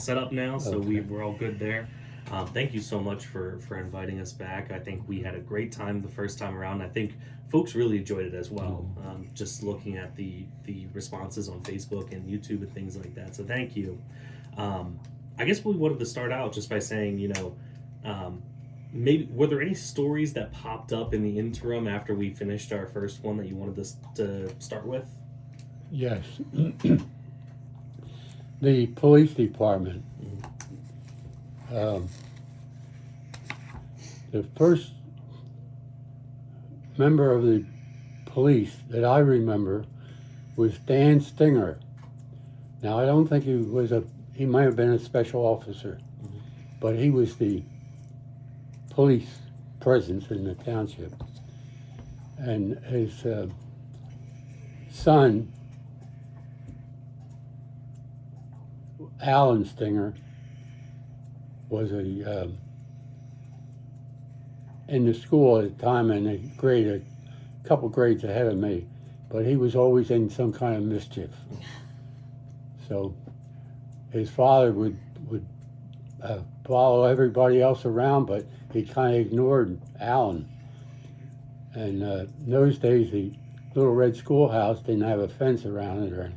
set up now, so Okay. we're all good there. Thank you so much for inviting us back. I think we had a great time the first time around. I think folks really enjoyed it as well. Just looking at the responses on Facebook and YouTube and things like that. So thank you. I guess we wanted to start out just by saying, maybe were there any stories that popped up in the interim after we finished our first one that you wanted us to start with? Yes. The police department. Um, the first member of the police that I remember was Dan Stinger. Now, I don't think he might have been a special officer, but he was the police presence in the township. And his son, Alan Stinger, was in the school at the time, and a couple grades ahead of me, but he was always in some kind of mischief. So his father would follow everybody else around, but he kind of ignored Alan. And in those days, the little red schoolhouse didn't have a fence around it,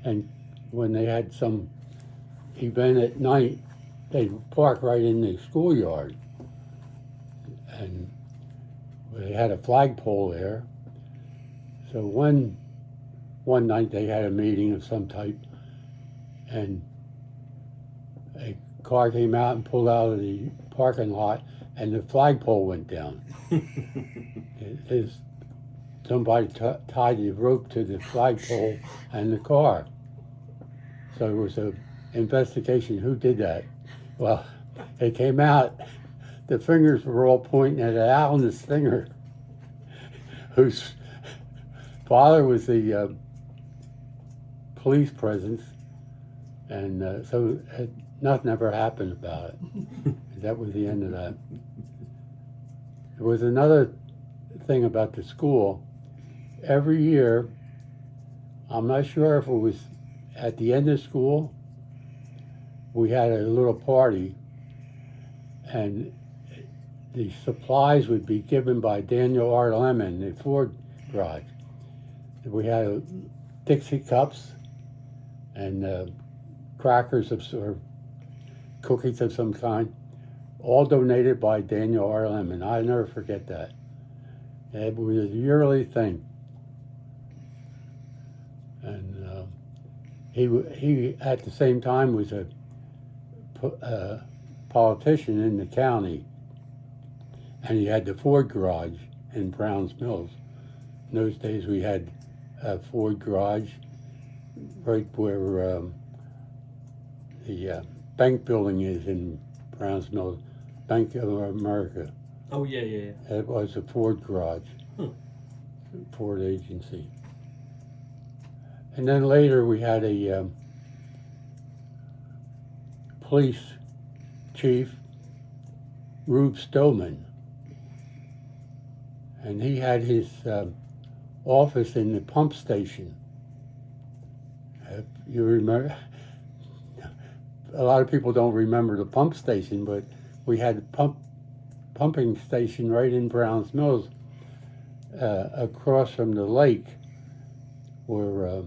and when they had some event at night, they'd park right in the schoolyard. And they had a flagpole there. So one night they had a meeting of some type, and a car came out and pulled out of the parking lot, and the flagpole went down. Somebody tied the rope to the flagpole and the car. So it was a investigation. Who did that? Well, it came out, the fingers were all pointing at Alan Stinger, whose father was the police presence, and so nothing ever happened about it. That was the end of that. There was another thing about the school. Every year, I'm not sure if it was at the end of school, we had a little party, and the supplies would be given by Daniel R. Lemon, the Ford garage. We had Dixie cups and crackers or cookies of some kind, all donated by Daniel R. Lemon. I never forget that. It was a yearly thing. And he at the same time was a politician in the county, and he had the Ford garage in Browns Mills. In those days we had a Ford garage right where the bank building is in Browns Mills, Bank of America. Oh, yeah. It was a Ford garage, Ford agency. And then later we had a police chief, Rube Stillman, and he had his office in the pump station. You remember? A lot of people don't remember the pump station, but we had a pumping station right in Browns Mills, across from the lake, where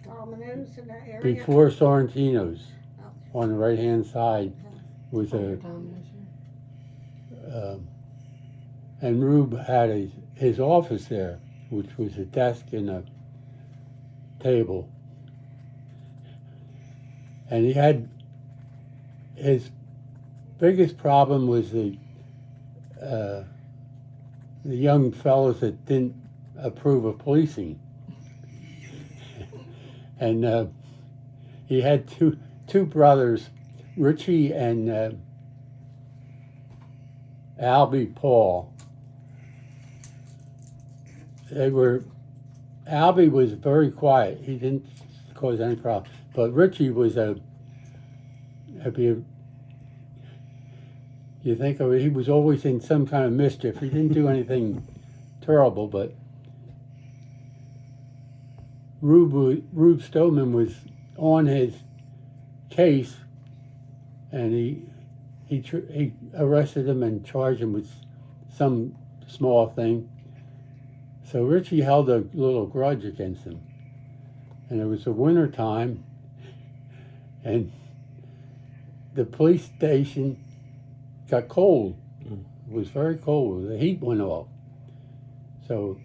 Domino's in that area? before Sorrentino's, on the right-hand side was and Rube had his office there, which was a desk and a table. And he had, his biggest problem was the young fellows that didn't approve of policing. And he had two brothers, Richie and Albie Paul. Albie was very quiet. He didn't cause any problem. But Richie was if you think of it, he was always in some kind of mischief. He didn't do anything terrible, but Rube Stillman was on his case and he arrested him and charged him with some small thing. So Richie held a little grudge against him. And it was the winter time, and the police station got cold. It was very cold. The heat went off. So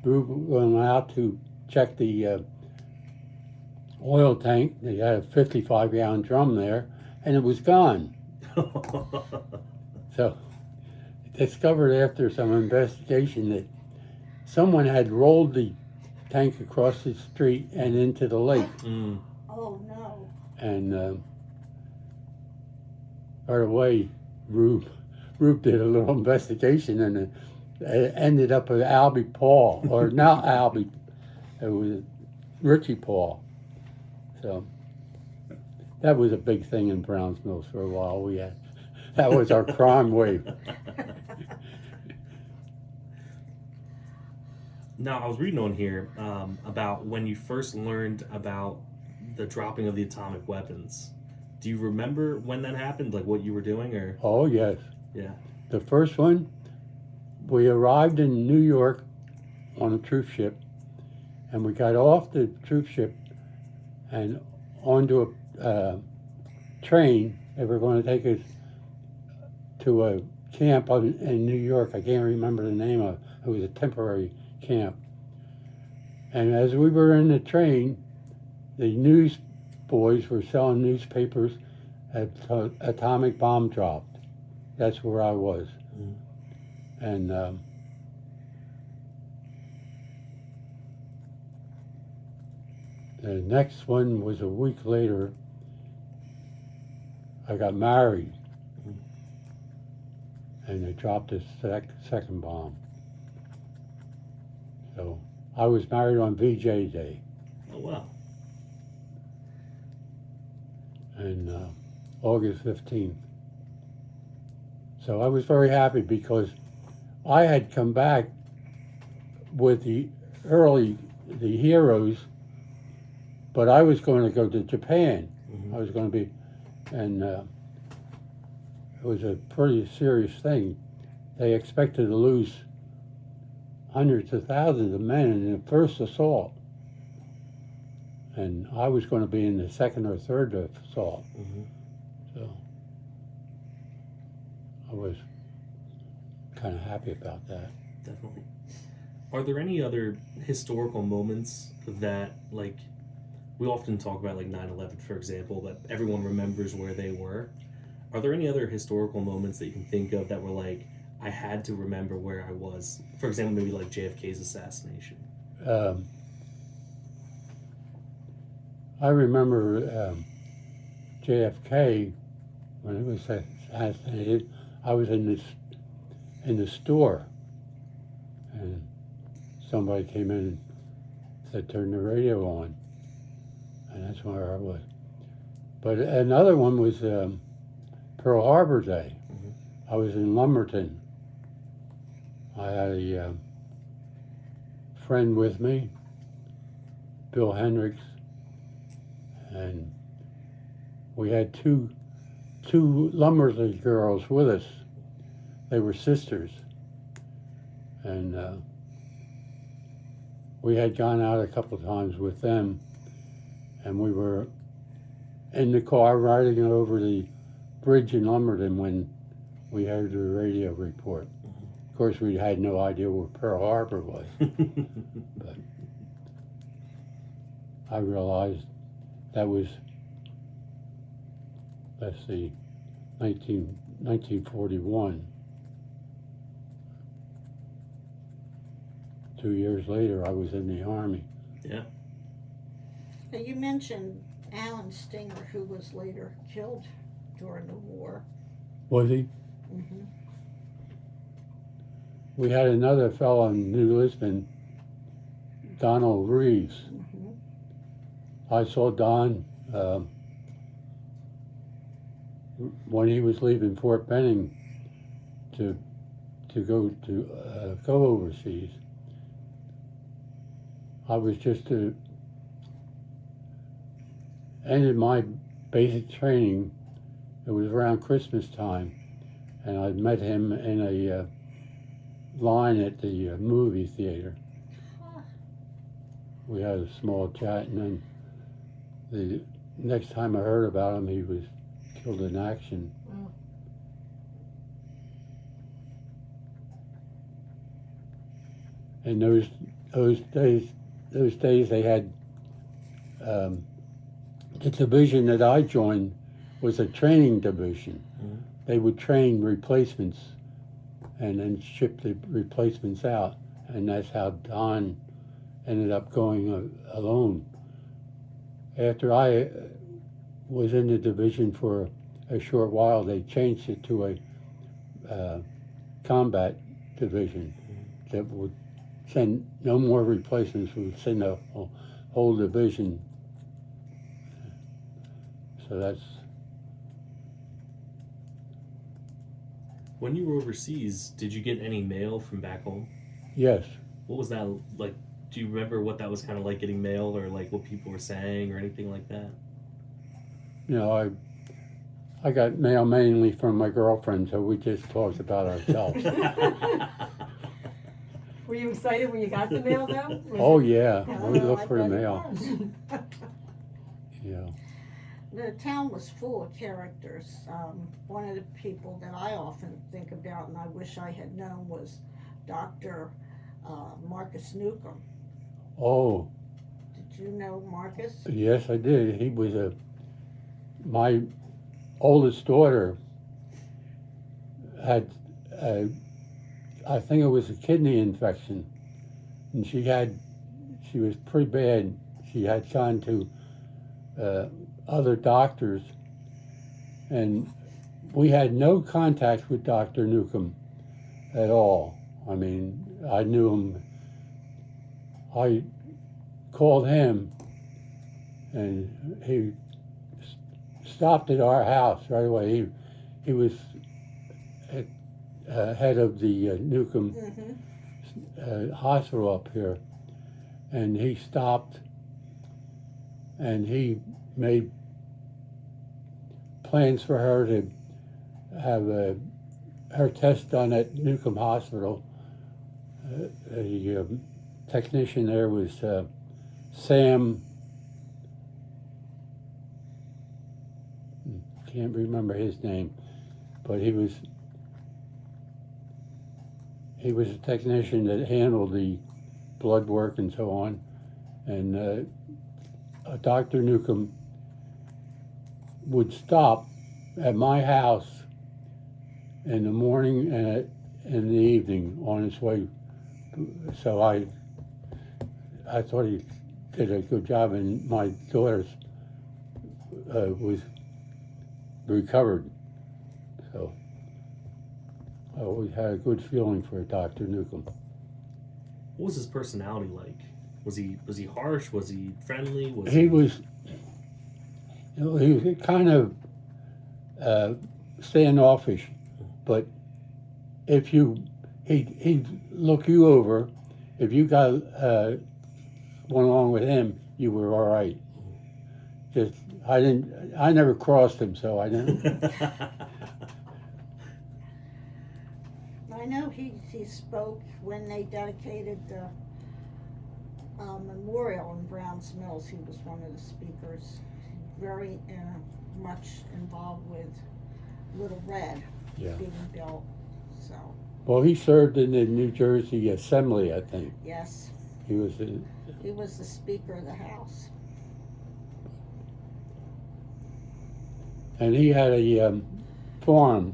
we went out to check the oil tank. They had a 55-gallon drum there, and it was gone. So discovered after some investigation that someone had rolled the tank across the street and into the lake. Oh, no. And right away, Rube did a little investigation, and it ended up with Albie Paul, or not Albie, it was Richie Paul. So that was a big thing in Browns Mills for a while. That was our crime wave. Now, I was reading on here about when you first learned about the dropping of the atomic weapons. Do you remember when that happened? Like what you were doing, or? Oh, yes. Yeah. The first one, we arrived in New York on a troop ship, and we got off the troop ship and onto a train. They were going to take us to a camp in New York. I can't remember the name of it. It was a temporary camp. And as we were in the train, the news boys were selling newspapers at atomic bomb dropped. That's where I was. And the next one was a week later. I got married, and they dropped the second bomb. So I was married on VJ Day. Oh, wow. And August 15th. So I was very happy because I had come back with the heroes, but I was going to go to Japan. I was going to be, and it was a pretty serious thing. They expected to lose hundreds of thousands of men in the first assault. And I was going to be in the second or third assault. So I was kind of happy about that. Definitely. Are there any other historical moments that, like, we often talk about, like 9/11, for example, that everyone remembers where they were? Are there any other historical moments that you can think of that were like, I had to remember where I was? For example, maybe like JFK's assassination. I remember JFK, when it was assassinated, I was in the store, and somebody came in and said, turn the radio on, and that's where I was. But another one was Pearl Harbor Day. I was in Lumberton. I had a friend with me, Bill Hendricks, and we had two Lumberton girls with us. They were sisters, and we had gone out a couple of times with them, and we were in the car riding over the bridge in Lumberton when we heard the radio report. Of course, we had no idea where Pearl Harbor was, but I realized that was, let's see, 1941. 2 years later, I was in the Army. Yeah. Now, you mentioned Alan Stinger, who was later killed during the war. Was he? Mm-hmm. We had another fellow in New Lisbon, Donald Reeves. Mm-hmm. I saw Don when he was leaving Fort Benning to go overseas. I was just ended my basic training It was around Christmas time, and I met him in a line at the movie theater. We had a small chat, and then the next time I heard about him, he was killed in action. Wow. In those days they had the division that I joined was a training division. Mm-hmm. They would train replacements and then ship the replacements out, and that's how Don ended up going alone. After I was in the division for a short while, they changed it to a combat division that would send no more replacements. We would send a whole division. So that's. When you were overseas, did you get any mail from back home? Yes. What was that like? Do you remember what that was kind of like, getting mail, or like what people were saying or anything like that? You know, I got mail mainly from my girlfriend, so we just talked about ourselves. Were you excited when you got the mail though? Oh yeah, we Well, looked I for the bet it mail. was. Yeah. The town was full of characters. One of the people that I often think about, and I wish I had known, was Dr. Marcus Newcomb. Oh, Did you know Marcus? yes, I did. He was my oldest daughter had, I think it was a kidney infection, and she was pretty bad. She had gone to other doctors, and we had no contact with Dr. Newcomb at all. I mean, I knew him. I called him, and he stopped at our house right away. He was head of the Newcomb hospital up here, and he stopped, and he made plans for her to have her test done at Newcomb Hospital. The technician there was Sam. Can't remember his name, but he was a technician that handled the blood work and so on. And Dr. Newcomb would stop at my house in the morning and in the evening on his way. So I thought he did a good job, and my daughter's was recovered. So I always had a good feeling for Dr. Newcomb. What was his personality like? Was he harsh? Was he friendly? He was kind of standoffish, but if he'd look you over. If you got one along with him, you were all right. Just I never crossed him, so I didn't. I know he spoke when they dedicated the memorial in Browns Mills. He was one of the speakers. Very much involved with Little Red being built. So. Well, he served in the New Jersey Assembly, I think. Yes. He was the Speaker of the House. And he had a farm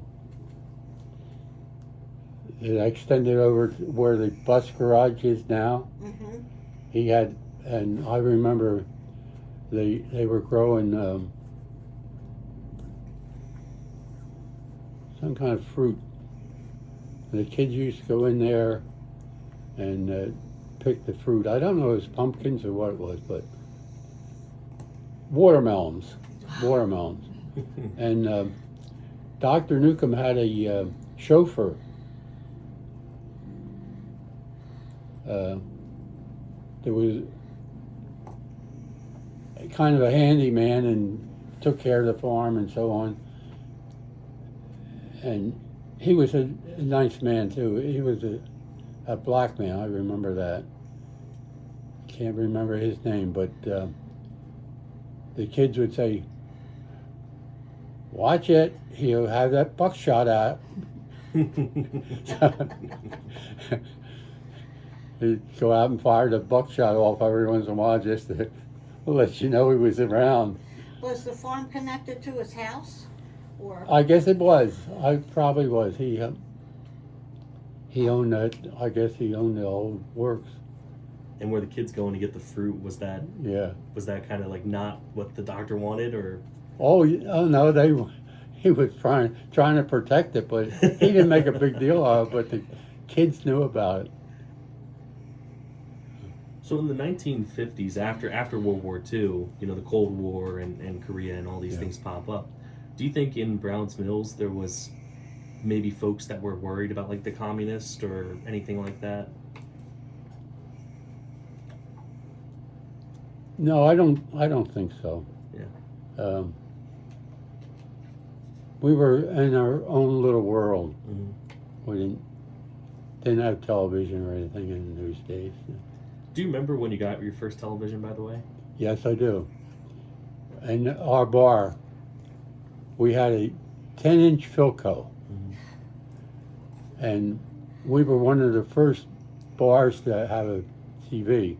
that extended over to where the bus garage is now. Mm-hmm. He had, and I remember they were growing some kind of fruit. The kids used to go in there and pick the fruit. I don't know if it was pumpkins or what it was, but watermelons. And Dr. Newcomb had a chauffeur. There was kind of a handyman and took care of the farm and so on. And he was a nice man too. He was a black man, I remember that. Can't remember his name, but the kids would say, "Watch it, he'll have that buckshot out." He'd go out and fire the buckshot off every once in a while just to let you know he was around. Was the farm connected to his house? Or I guess it was. I probably was. He owned that. I guess he owned the old works. And were the kids going to get the fruit? Was that Yeah. kind of like not what the doctor wanted, or? Oh no, he was trying to protect it, but he didn't make a big deal of it. But the kids knew about it. So in the 1950s, after World War II, the Cold War and Korea and all these things pop up. Do you think in Browns Mills there was maybe folks that were worried about like the communists or anything like that? No, I don't think so. Yeah. We were in our own little world. Mm-hmm. We didn't have television or anything in those days. Do you remember when you got your first television, by the way? Yes, I do. In our bar, we had a 10-inch Philco. Mm-hmm. And we were one of the first bars to have a TV.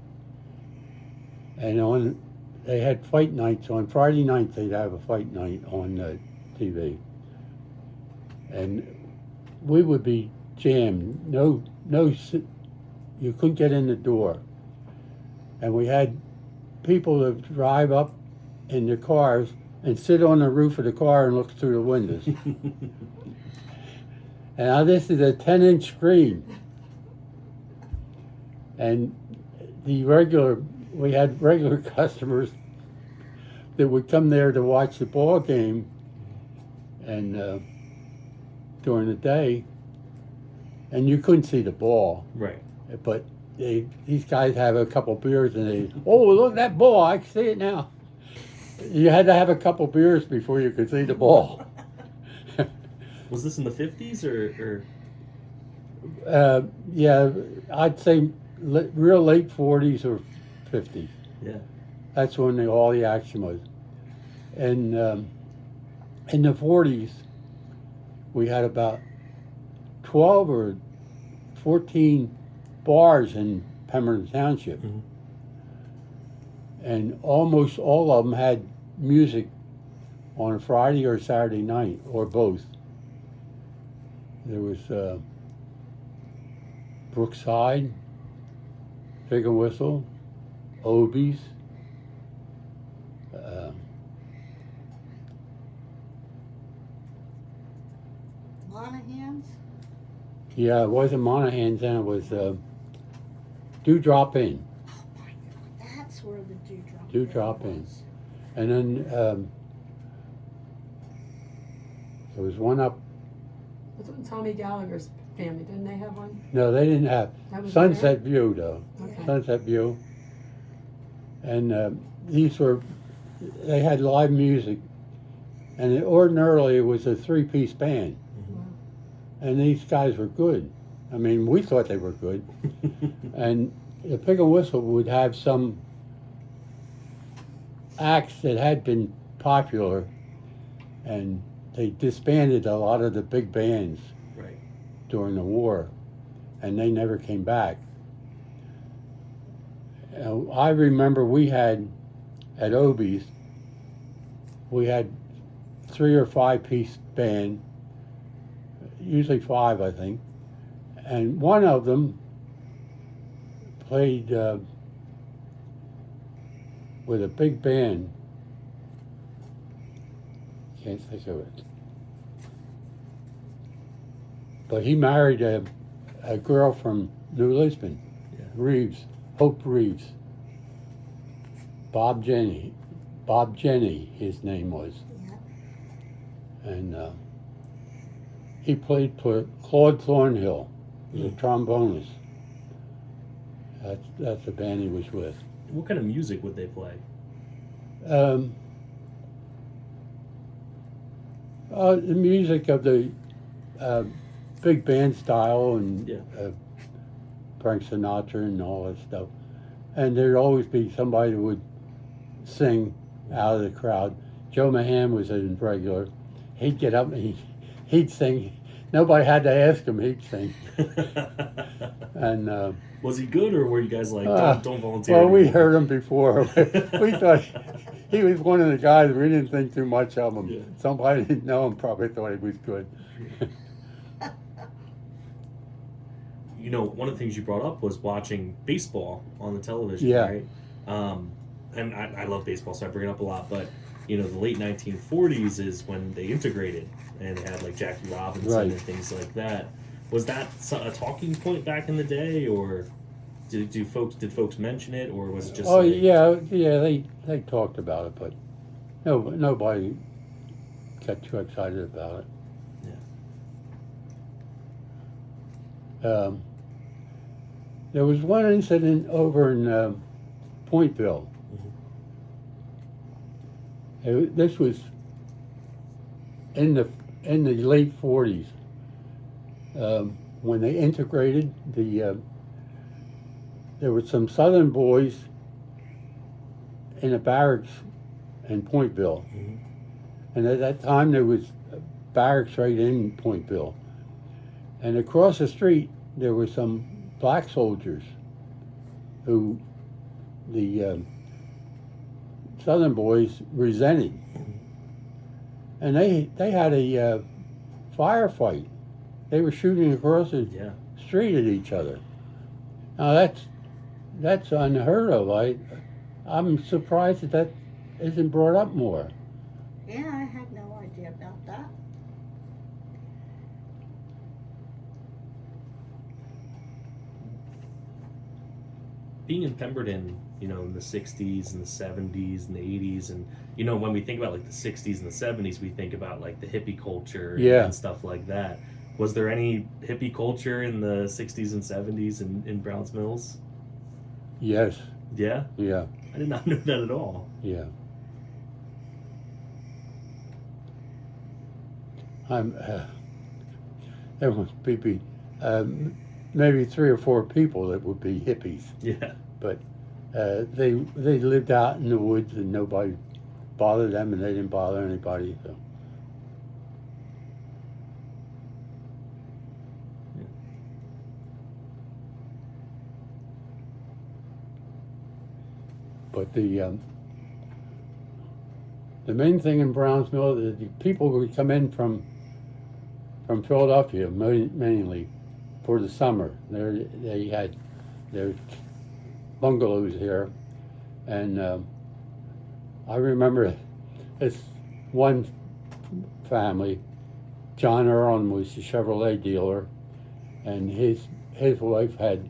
And they had fight nights on Friday nights. They'd have a fight night on the TV, and we would be jammed. No, you couldn't get in the door. And we had people that drive up in their cars and sit on the roof of the car and look through the windows. And now this is a 10-inch screen. And we had regular customers that would come there to watch the ball game and during the day, and you couldn't see the ball. Right. But these guys have a couple beers and they, oh, look at that ball, I can see it now. You had to have a couple beers before you could see the ball. Was this in the 50s or? Yeah, I'd say real late 40s or 50s. Yeah. That's when all the action was. And in the 40s, we had about 12 or 14 bars in Pemberton Township. Mm-hmm. And almost all of them had music on a Friday or Saturday night, or both. There was Brookside, Pig and Whistle, Obie's, Monahan's? yeah, it wasn't Monahan's then, it was Dewdrop Inn. Oh my God, that's where the Dewdrop Dewdrop Inn. was. And then there was one up, That's what Tommy Gallagher's family, didn't they have one? no, they didn't have, That was Sunset View though. Okay. Sunset View. And they had live music. And ordinarily it was a 3-piece band. Mm-hmm. And these guys were good. I mean, we thought they were good. And the Pig and Whistle would have some acts that had been popular, and they disbanded a lot of the big bands Right. during the war, and they never came back. I remember we had, at Obie's, we had 3 or 5 piece band, usually 5 I think, and one of them played with a big band. Can't think of it. But he married a girl from New Lisbon, Yeah. Reeves, Hope Reeves. Bob Jenny, his name was. Yeah. And he played Claude Thornhill, he was a trombonist. That's the band he was with. What kind of music would they play? The music of the big band style and Yeah. Frank Sinatra and all that stuff. And there'd always be somebody who would sing out of the crowd. Joe Mahan was a regular. He'd get up and he'd sing. Nobody had to ask him, he'd sing. And Was he good, or were you guys like, don't volunteer? well, we anymore? heard him before. We thought he was one of the guys. We didn't think too much of him. Yeah. Somebody who didn't know him probably thought he was good. You know, one of the things you brought up was watching baseball on the television, Yeah. right? And I love baseball, so I bring it up a lot. But you know, the late 1940s is when they integrated and they had like Jackie Robinson Right. and things like that. Was that a talking point back in the day, or did folks mention it, or was it just? Oh like, yeah, they talked about it, but nobody got too excited about it. Yeah. There was one incident over in Pointville. This was in the late 40s when they integrated there were some Southern boys in a barracks in Pointville, and at that time there was barracks right in Pointville, and across the street there were some black soldiers who the Southern boys resented, and they had a firefight. They were shooting across the Yeah. street at each other. Now that's unheard of. I'm surprised that isn't brought up more. Yeah, I had no idea about that. Being in Pemberton, you know, in the 60s and the 70s and the 80s, and you know, when we think about like the 60s and the 70s, we think about like the hippie culture Yeah. and stuff like that. Was there any hippie culture in the 60s and 70s in Browns Mills? Yes, Yeah? yeah, I did not know that at all. yeah. There must be maybe 3 or 4 people that would be hippies, Yeah. but they lived out in the woods and nobody bothered them, and they didn't bother anybody. So. But the main thing in Brownsville, the people would come in from Philadelphia mainly for the summer. They had their bungalows here, and I remember this one family. John Earl was a Chevrolet dealer, and his wife had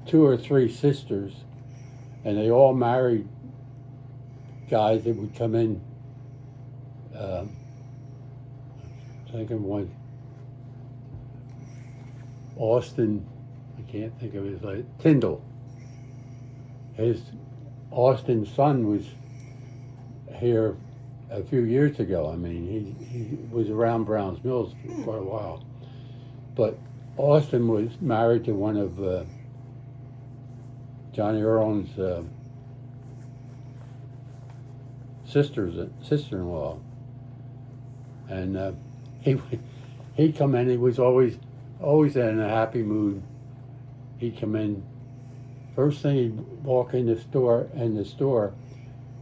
2 or 3 sisters, and they all married guys that would come in. Thinking one, Austin, I can't think of his name, Tyndall. His Austin's son was here a few years ago. I mean, he was around Browns Mills for quite a while. But Austin was married to one of Johnny Earl's sister-in-law, and he'd come in. He was always in a happy mood. He'd come in. First thing, he'd walk in the store,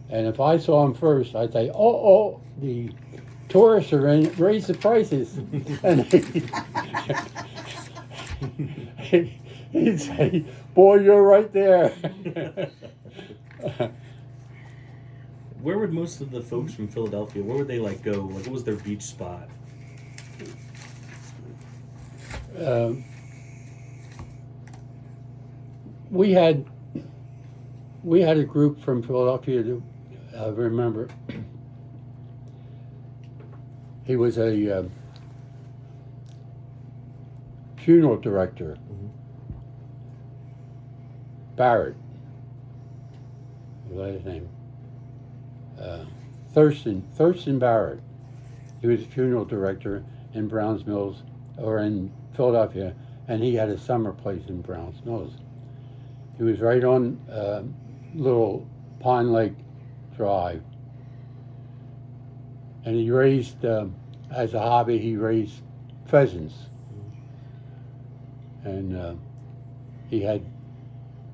and if I saw him first, I'd say, "Oh, the tourists are in. Raise the prices." And he'd say, "Boy, you're right there." Where would most of the folks from Philadelphia, where would they like go? Like, what was their beach spot? We had a group from Philadelphia that I remember. He was a funeral director. Barrett, was that his name? Thurston Barrett. He was a funeral director in Browns Mills, or in Philadelphia, and he had a summer place in Browns Mills. He was right on Little Pine Lake Drive. And he raised, as a hobby, he raised pheasants. And he had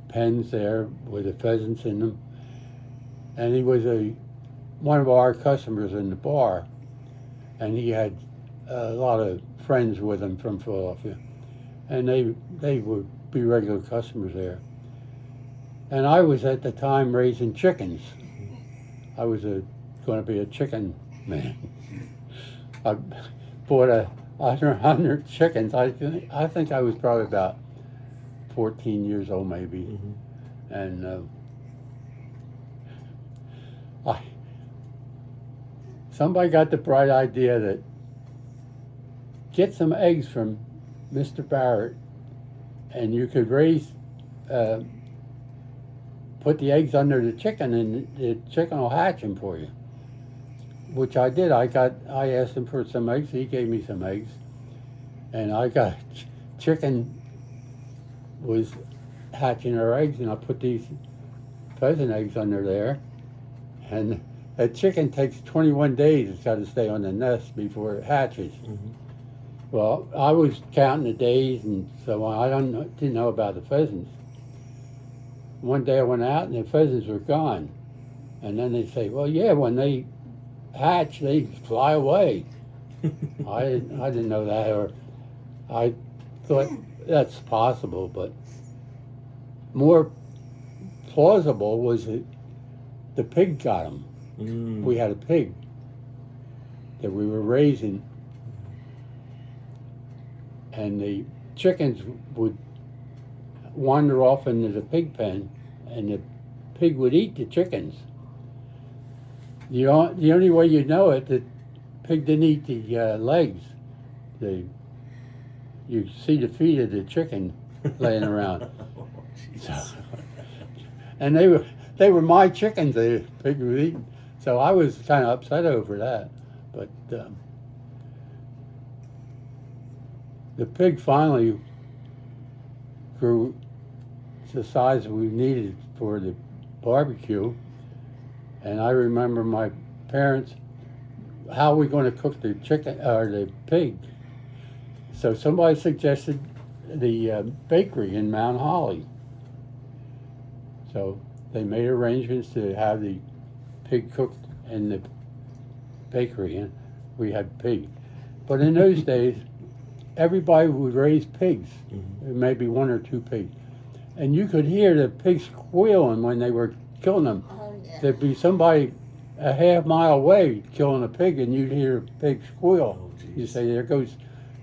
pens there with the pheasants in them. And he was one of our customers in the bar. And he had a lot of friends with him from Philadelphia. And they would be regular customers there. And I was at the time raising chickens. I was going to be a chicken man. I bought 100 chickens. I think I was probably about 14 years old maybe. And somebody got the bright idea that get some eggs from Mr. Barrett and you could raise, put the eggs under the chicken and the chicken will hatch them for you. Which I did. I asked him for some eggs. He gave me some eggs. And I got chicken was hatching her eggs, and I put these pheasant eggs under there. And a chicken takes 21 days. It's got to stay on the nest before it hatches. Well, I was counting the days and so on. I didn't know about the pheasants. One day I went out and the pheasants were gone. And then they say, well, yeah, when they hatch, they fly away. I didn't know that, or I thought that's possible, but more plausible was that the pig got them. We had a pig that we were raising, and the chickens would wander off into the pig pen, and the pig would eat the chickens. The only way you know it, the pig didn't eat the legs. You see the feet of the chicken laying around. And they were my chickens. The pig was eating. So I was kind of upset over that. But the pig finally grew to the size we needed for the barbecue. And I remember my parents, how are we going to cook the chicken or the pig? So somebody suggested the bakery in Mount Holly. So they made arrangements to have the pig cooked in the bakery, and we had pig. But in those days, everybody would raise pigs, maybe one or two pigs. And you could hear the pigs squealing when they were killing them. There'd be somebody a half mile away killing a pig, and you'd hear a pig squeal. You say, there goes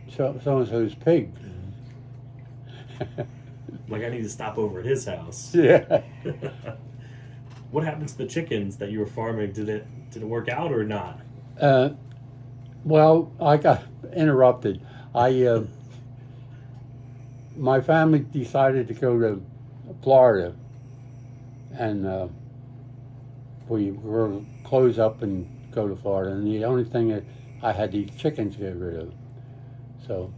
so-and-so's pig. Like, I need to stop over at his house. Yeah. What happened to the chickens that you were farming? Did it work out or not? Well, I got interrupted. My family decided to go to Florida, and we were going to close up and go to Florida. And the only thing that I had these chickens to get rid of. So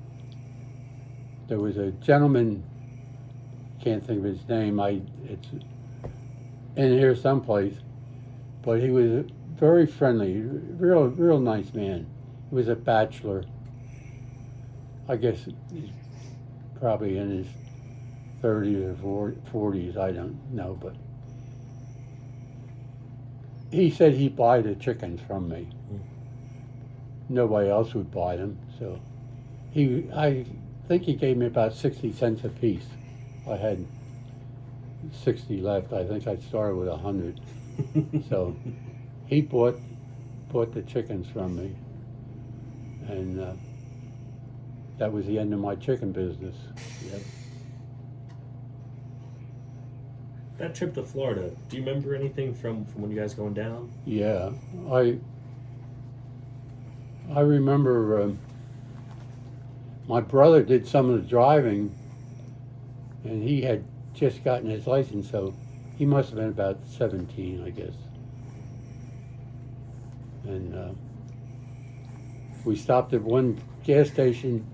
there was a gentleman, can't think of his name, it's in here someplace, but he was very friendly, real nice man. He was a bachelor. I guess he's probably in his 30s or 40s, I don't know, but he said he'd buy the chickens from me. Nobody else would buy them, so I think he gave me about 60 cents a piece. I had 60 left. I think I started with 100. So he bought the chickens from me, and that was the end of my chicken business. Yep. That trip to Florida, do you remember anything from when you guys going down? Yeah, I remember my brother did some of the driving, and he had just gotten his license, so he must have been about 17, I guess. And we stopped at one gas station.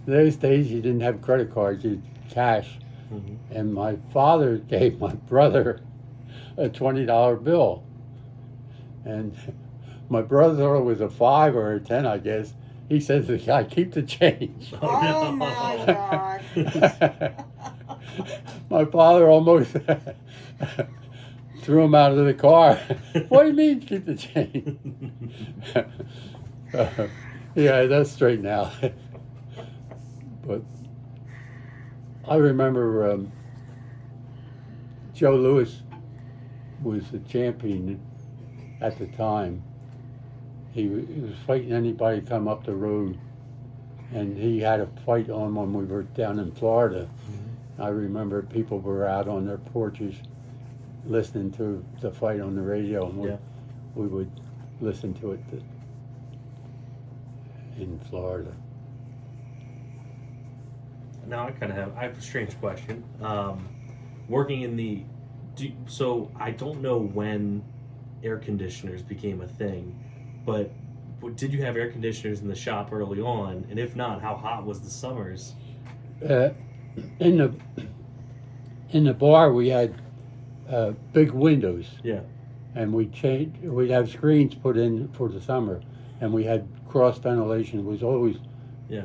Those days you didn't have credit cards, you had cash. And my father gave my brother a $20 bill. And my brother thought it was a 5 or a 10, I guess. He said to the guy, "Keep the change." Oh my God. My father almost threw him out of the car. What do you mean, keep the change? Yeah, that's straight now. But I remember Joe Louis was the champion at the time. He was fighting anybody come up the road, and he had a fight on when we were down in Florida. I remember people were out on their porches listening to the fight on the radio, and we would listen to it in Florida. Now I have a strange question. Working in the, so I don't know when air conditioners became a thing, but did you have air conditioners in the shop early on? And if not, how hot was the summers? In the bar we had big windows. Yeah. And we'd have screens put in for the summer, and we had cross ventilation. It was always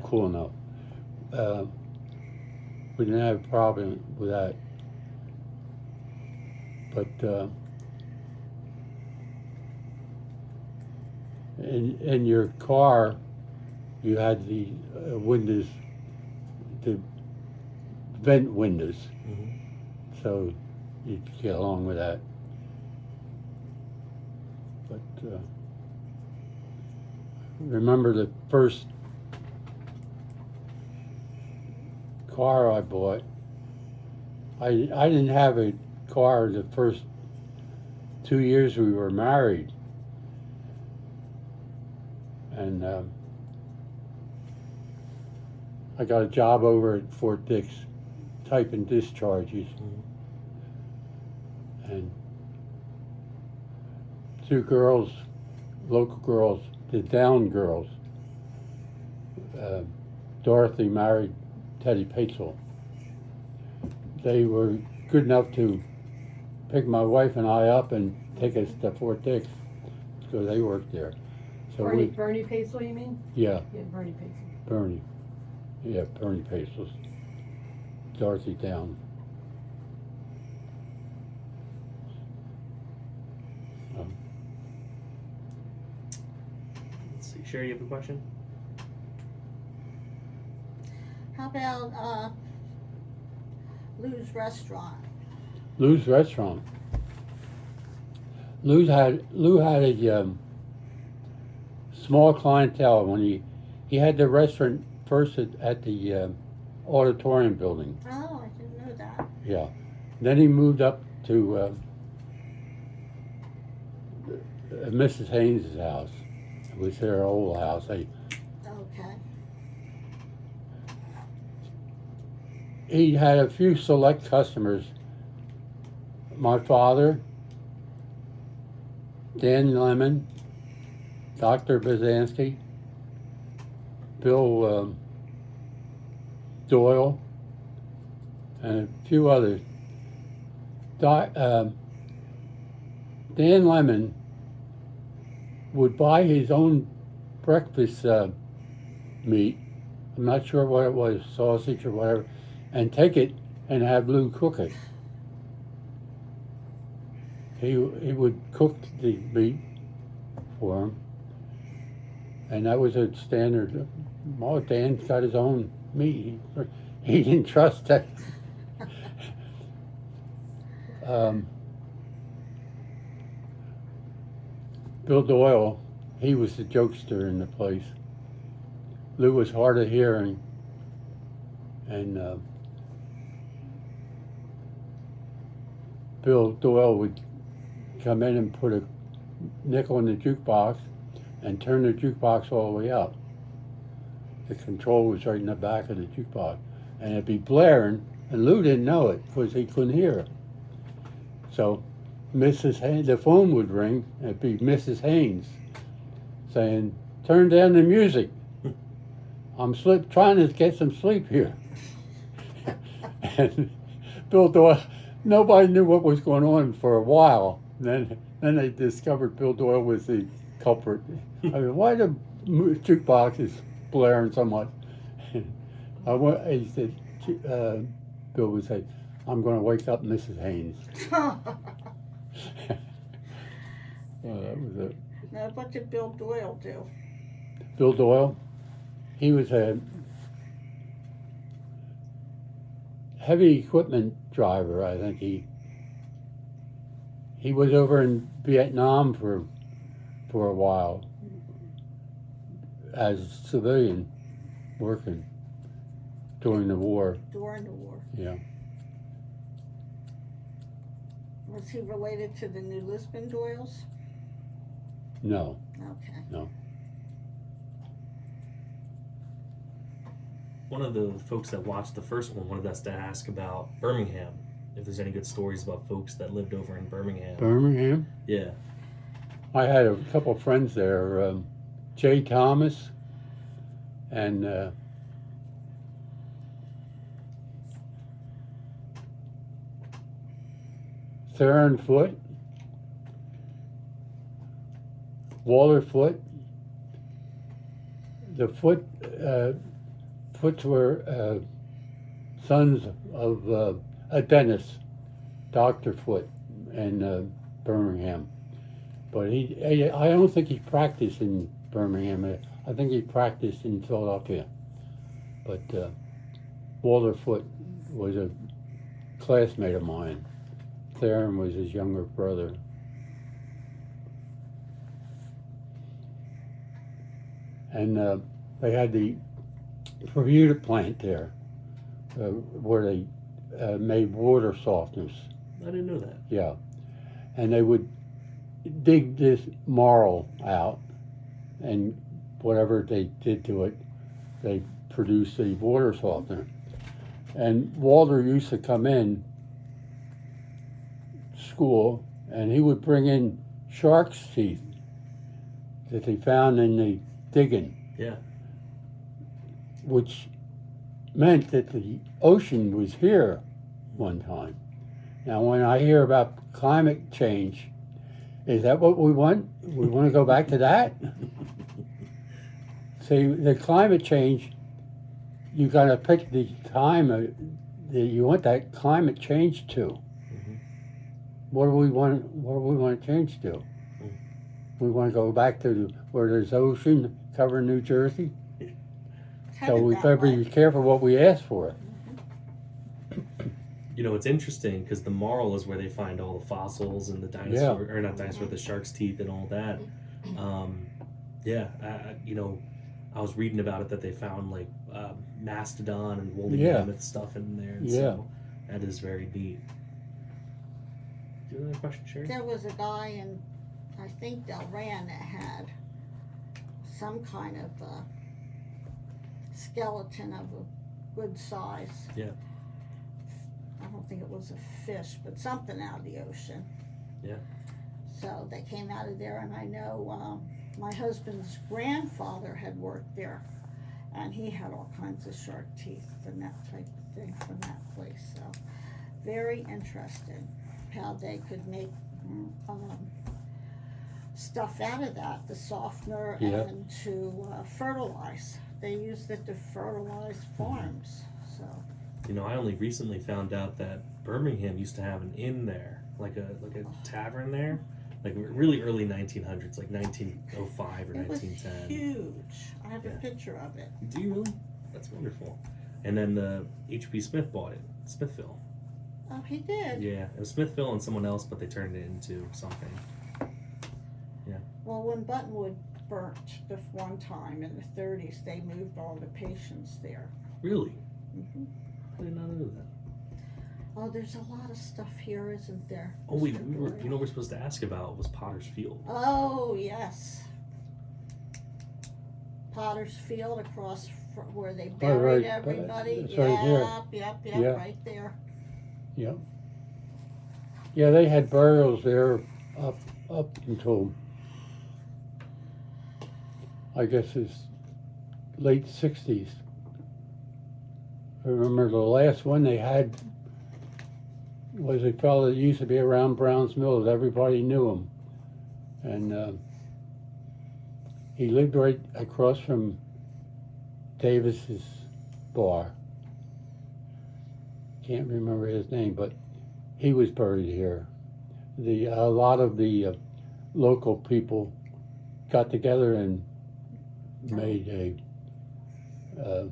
cool enough. We didn't have a problem with that. But in your car, you had the windows, the vent windows, so you'd get along with that. But remember the first car I bought. I didn't have a car the first 2 years we were married, and I got a job over at Fort Dix typing discharges, and two girls, local girls, the Down girls, Dorothy married Teddy Patesel. They were good enough to pick my wife and I up and take us to Fort Dix, because they worked there. So Bernie Paisley, you mean? Yeah, Bernie Paisley. Bernie. Yeah, Bernie Paisley. Dorothy Down. Let's see. Sherry, you have a question? How about Lou's Restaurant? Lou's Restaurant. Lou had a small clientele when he had the restaurant first at the auditorium building. Oh, I didn't know that. Yeah. Then he moved up to Mrs. Haynes' house. It was their old house. Okay. He had a few select customers. My father, Dan Lemon, Dr. Bazansky, Bill Doyle, and a few others. Dan Lemon would buy his own breakfast meat. I'm not sure what it was, sausage or whatever, and take it and have Lou cook it. He would cook the meat for him, and that was a standard. Oh, Dan's got his own meat. He didn't trust that. Bill Doyle, he was the jokester in the place. Lou was hard of hearing, and Bill Doyle would come in and put a nickel in the jukebox and turn the jukebox all the way up. The control was right in the back of the jukebox, and it'd be blaring, and Lou didn't know it because he couldn't hear it. So Mrs. Haynes, the phone would ring, and it'd be Mrs. Haynes. saying, "Turn down the music. I'm trying to get some sleep here." And Bill Doyle, nobody knew what was going on for a while. Then they discovered Bill Doyle was the culprit. I mean, why the jukebox is blaring so much? He said, Bill would say, "I'm going to wake up Mrs. Haynes." Well, that was it. Now, what did Bill Doyle do? Bill Doyle, he was a heavy equipment driver. I think he was over in Vietnam for a while as a civilian working during the war. During the war. Yeah. Was he related to the New Lisbon Doyles? No. Okay. No. One of the folks that watched the first one wanted us to ask about Birmingham. If there's any good stories about folks that lived over in Birmingham. Birmingham? Yeah. I had a couple of friends there, Jay Thomas and Theron Foote, Walter Foote. The Footes were sons of a dentist, Dr. Foote, in Birmingham. But I don't think he practiced in Birmingham. I think he practiced in Philadelphia. But Walter Foote was a classmate of mine. Theron was his younger brother. And they had the Bermuda plant there, where they made water softeners. I didn't know that. Yeah. And they would dig this marl out, and whatever they did to it, they produced a water softener. And Walter used to come in school, and he would bring in shark's teeth that they found in the digging. Yeah. Which meant that the ocean was here one time. Now, when I hear about climate change, is that what we want? We want to go back to that? See, the climate change, you got to pick the time that you want that climate change to. Mm-hmm. What do we want to change to? We want to go back to where there's ocean covering New Jersey? So we better be careful what we ask for. You know, it's interesting because the marl is where they find all the fossils and the dinosaur, or not dinosaur, the shark's teeth and all that. I was reading about it that they found like mastodon and woolly mammoth stuff in there. And so that is very neat. Do you have another question, Sherry? There was a guy in, I think, Delran that had some kind of skeleton of a good size. Yeah. I don't think it was a fish, but something out of the ocean. Yeah. So they came out of there, and I know my husband's grandfather had worked there, and he had all kinds of shark teeth and that type of thing from that place. So very interesting how they could make stuff out of that, the softener, and to fertilize. They used it to fertilize farms. So. You know, I only recently found out that Birmingham used to have an inn there, like a tavern there, like really early 1900s, like 1905 or 1910. It was huge. I have a picture of it. Do you really? That's wonderful. And then H.B. Smith bought it, Smithville. Oh, he did? Yeah, it was Smithville and someone else, but they turned it into something. Yeah. Well, when Buttonwood burnt the one time in the 30s, they moved all the patients there. Really? Mm-hmm. I did not know that. Oh, there's a lot of stuff here, isn't there? Oh, we're supposed to ask about was Potter's Field. Oh, yes. Potter's Field across where they buried everybody. It's right here. Yep, right there. Yep. Yeah, they had burials there up until I guess it's late 60s. I remember the last one they had was a fellow that used to be around Brown's Mills. Everybody knew him. And he lived right across from Davis's bar. Can't remember his name, but he was buried here. A lot of the local people got together and made a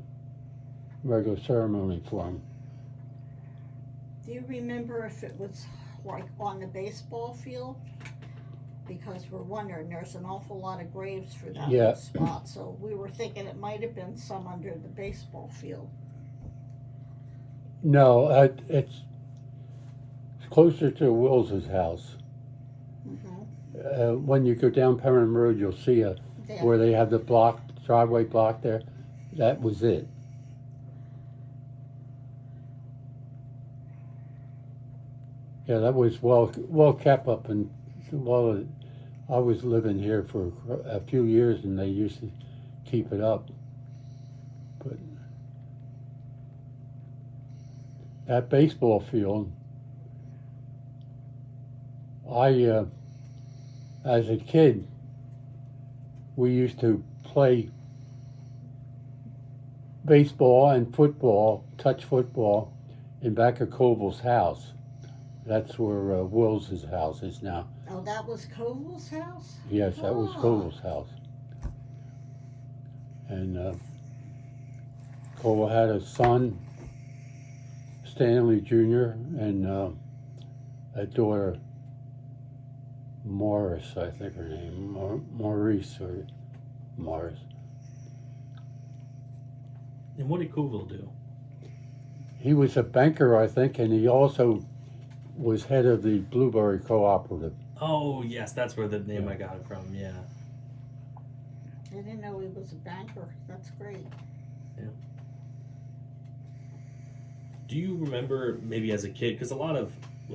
regular ceremony for him. Do you remember if it was like on the baseball field? Because we're wondering, there's an awful lot of graves for that Yeah. spot, so we were thinking it might have been some under the baseball field. No, it's closer to Wills's house. Mm-hmm. When you go down Pemberton Road, you'll see Yeah. where they have the driveway block there. That was it. Yeah, that was well kept up, and well, I was living here for a few years, and they used to keep it up. But that baseball field, as a kid, we used to play baseball and football, touch football, in back of Koval's house. That's where Wills's house is now. Oh, that was Koval's house? Yes, that was Oh. Koval's house. And Koval had a son, Stanley Jr., and a daughter, Morris, I think her name, Maurice or Morris. And what did Koval do? He was a banker, I think, and he also was head of the Blueberry Cooperative. Oh, yes, that's where the name I got it from, yeah. I didn't know he was a banker. That's great. Do you remember maybe as a kid, because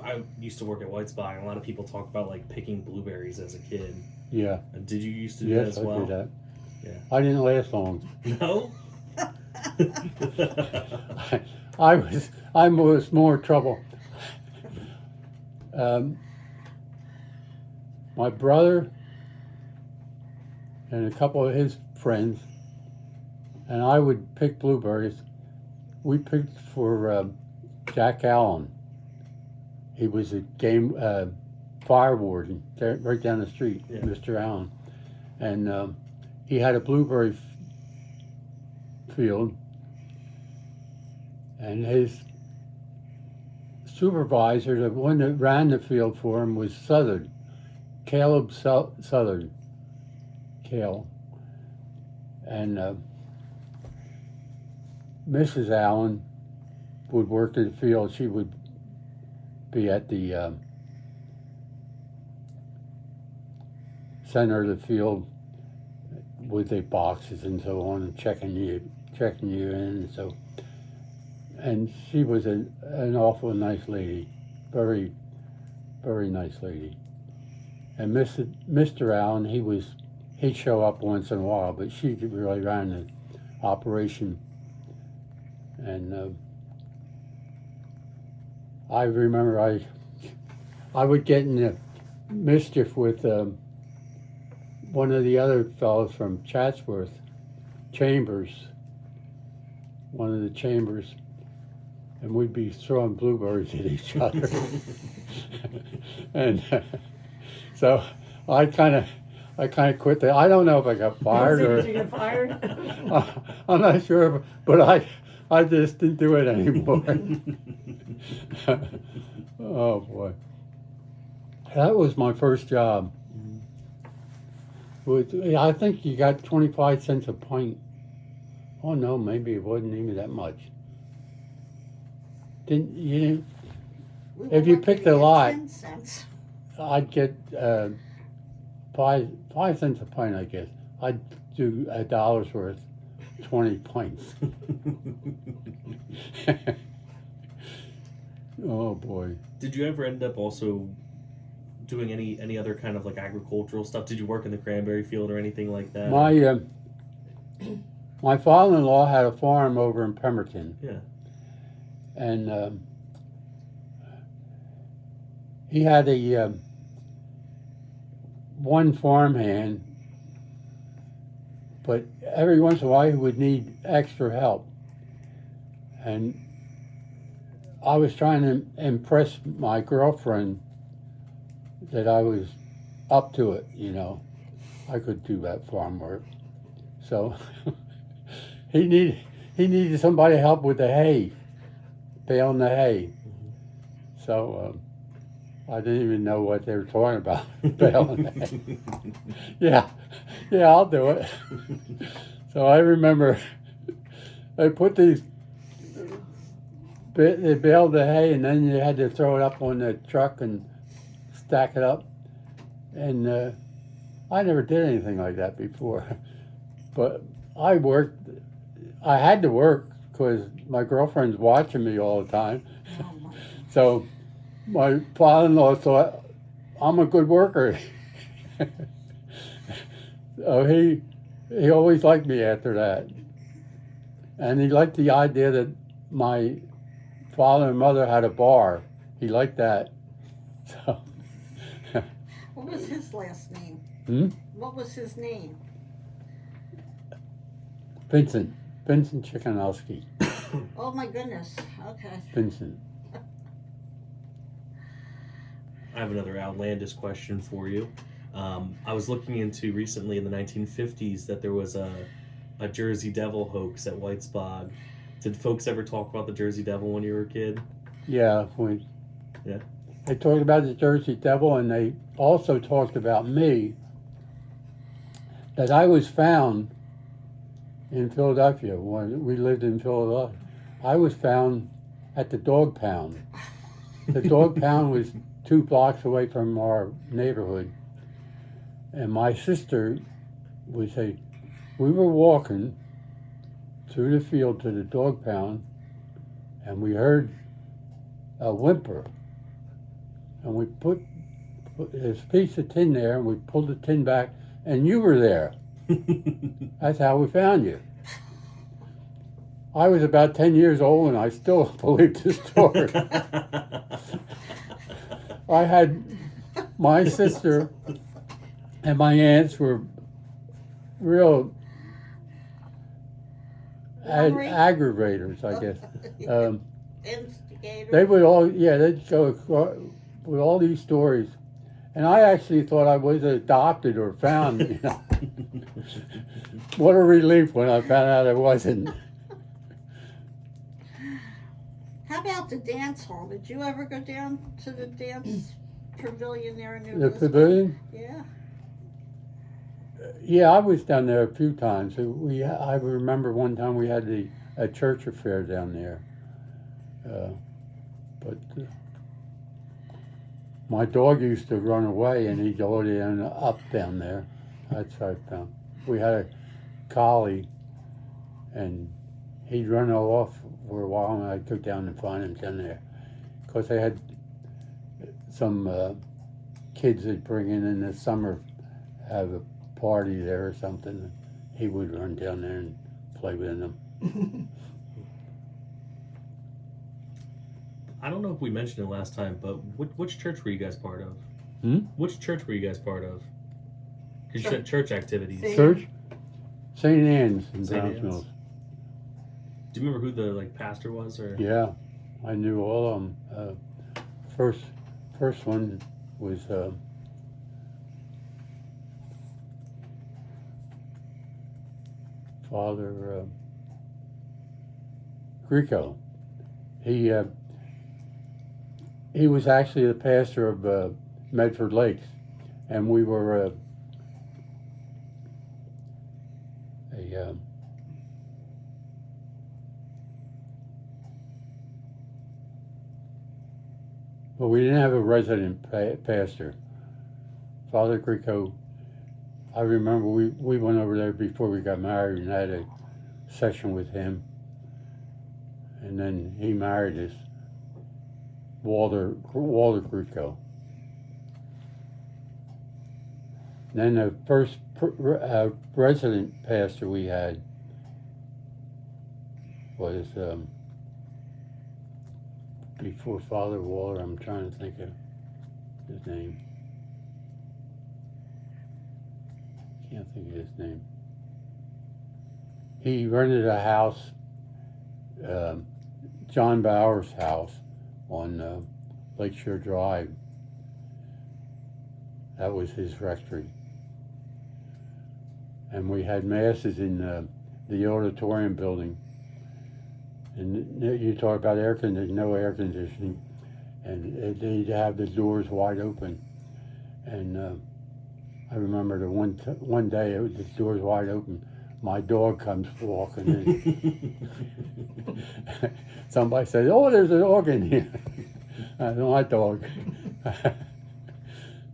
I used to work at White Spot, and a lot of people talk about like picking blueberries as a kid. Yeah. Did you used to do that Yes, as well? I did that. Yeah. I didn't last long. No? I was more trouble. My brother and a couple of his friends and I would pick blueberries. We picked for Jack Allen. He was a game fire warden right down the street, Yeah. Mr. Allen. And he had a blueberry field, and his supervisor, the one that ran the field for him, was Southern, Caleb Southern, Cale. And Mrs. Allen would work in the field. She would be at the center of the field with the boxes and so on, and checking you in. So, and she was an awful nice lady, very, very nice lady. And Mr. Allen, he'd show up once in a while, but she really ran the operation. And I remember I would get in the mischief with one of the other fellows from Chatsworth, Chambers, one of the Chambers, and we'd be throwing blueberries at each other. And so I kind of quit that. I don't know if I got fired Did you or get fired? I'm not sure, but I just didn't do it anymore. Oh boy, that was my first job. I think you got 25 cents a pint. Oh no, maybe it wasn't even that much. Didn't you? We If were you lucky picked to a get lot. 10 cents. I'd get 5 cents a pint, I guess. I'd do $1 worth, 20 pints. Oh boy. Did you ever end up also doing any other kind of like agricultural stuff? Did you work in the cranberry field or anything like that? My father-in-law had a farm over in Pemberton. Yeah. And he had a one farmhand, but every once in a while he would need extra help. And I was trying to impress my girlfriend that I was up to it, you know. I could do that farm work. So he needed somebody to help with the hay, baling the hay. So I didn't even know what they were talking about, baling the hay. Yeah, I'll do it. So I remember they put they baled the hay, and then you had to throw it up on the truck and stack it up. And I never did anything like that before. But I had to work because my girlfriend's watching me all the time. Oh my. So my father-in-law thought I'm a good worker. So he always liked me after that. And he liked the idea that my father and mother had a bar. He liked that. So What was his last name? What was his name? Vincent Chickanowski. Oh my goodness. Okay. Vincent. I have another outlandish question for you. I was looking into recently in the 1950s that there was a Jersey Devil hoax at Whitesbog. Did folks ever talk about the Jersey Devil when you were a kid? Yeah. Yeah. They talked about the Jersey Devil, and they also talked about me, that I was found in Philadelphia when we lived in Philadelphia. I was found at the dog pound. The dog pound was 2 blocks away from our neighborhood. And my sister would say, we were walking through the field to the dog pound, and we heard a whimper. And we put this piece of tin there, and we pulled the tin back, and you were there. That's how we found you. I was about 10 years old, and I still believe the story. I had my sister and my aunts were real aggravators, I guess. Instigator. They would all, they'd go across with all these stories. And I actually thought I was adopted or found, you know. What a relief when I found out I wasn't. How about the dance hall? Did you ever go down to the dance pavilion there in New The Lisbon? pavilion? Yeah. Yeah, I was down there a few times. I remember one time we had a church affair down there. But my dog used to run away, and he'd go up down there. That's what I found. We had a collie, and he'd run off for a while, and I'd go down and find him down there. Because they had some kids they'd bring in the summer, have a party there or something. He would run down there and play with them. I don't know if we mentioned it last time, but which church were you guys part of? Which church were you guys part of? Because you said church activities. Church? St. Anne's in St. Browns Anne's. Mills. Do you remember who the pastor was? Or Yeah, I knew all of them. First one was Father Greco. He was actually the pastor of Medford Lakes, and we were well, we didn't have a resident pastor. Father Greco, I remember we went over there before we got married and had a session with him, and then he married us. Walter Cruco. Then the first resident pastor we had was before Father Waller. I'm trying to think of his name. Can't think of his name. He rented a house, John Bauer's house on Lakeshore Drive. That was his rectory. And we had masses in the auditorium building. And you talk about air conditioning, no air conditioning. And they'd have the doors wide open. And I remember the one day the doors wide open, my dog comes walking in. Somebody said, "Oh, there's a dog in here." I said, "My dog."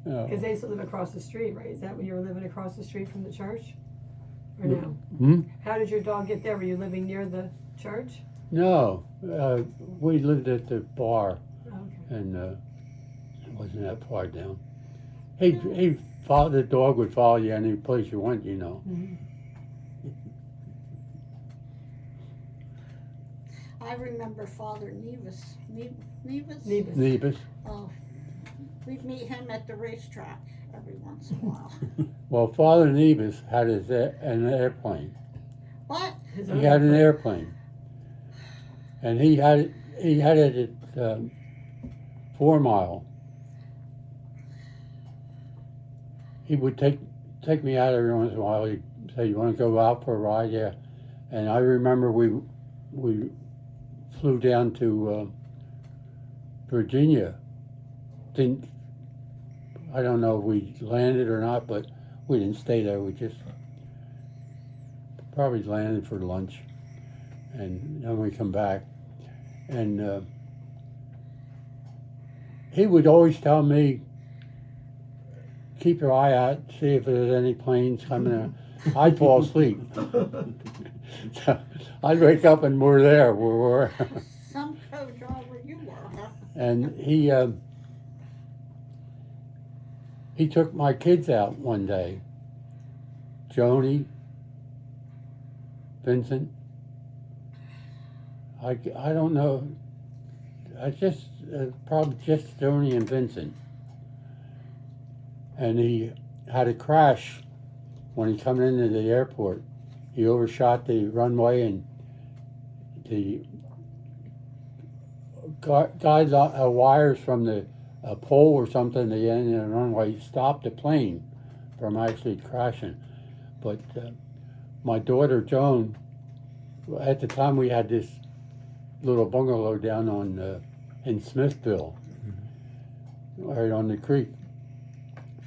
Because they used to live across the street, right? Is that when you were living across the street from the church? Or no? Hmm? How did your dog get there? Were you living near the church? No, we lived at the bar, Oh, okay. and it wasn't that far down. He followed, the dog would follow you any place you went, you know. Mhm. I remember Father Nevis. Nevis? Nevis. Nebus. Oh, we'd meet him at the racetrack every once in a while. Well, Father Nebus had an airplane. What? His He own had an airplane. airplane, and he had it at 4 Mile. He would take me out every once in a while. He'd say, "You want to go out for a ride?" Yeah. And I remember we flew down to Virginia. I don't know if we landed or not, but we didn't stay there. We just probably landed for lunch, and then we come back. And he would always tell me, "Keep your eye out, see if there's any planes coming in." I'd fall asleep. So I'd wake up and we're there. We're Some coach all where you were, huh? And he took my kids out one day. Joni, Vincent. I don't know. I just probably just Joni and Vincent. And he had a crash when he come into the airport. He overshot the runway, and the guide wires from the pole or something at the end of the runway stopped the plane from actually crashing. But my daughter Joan, at the time we had this little bungalow down on in Smithville, right on the creek,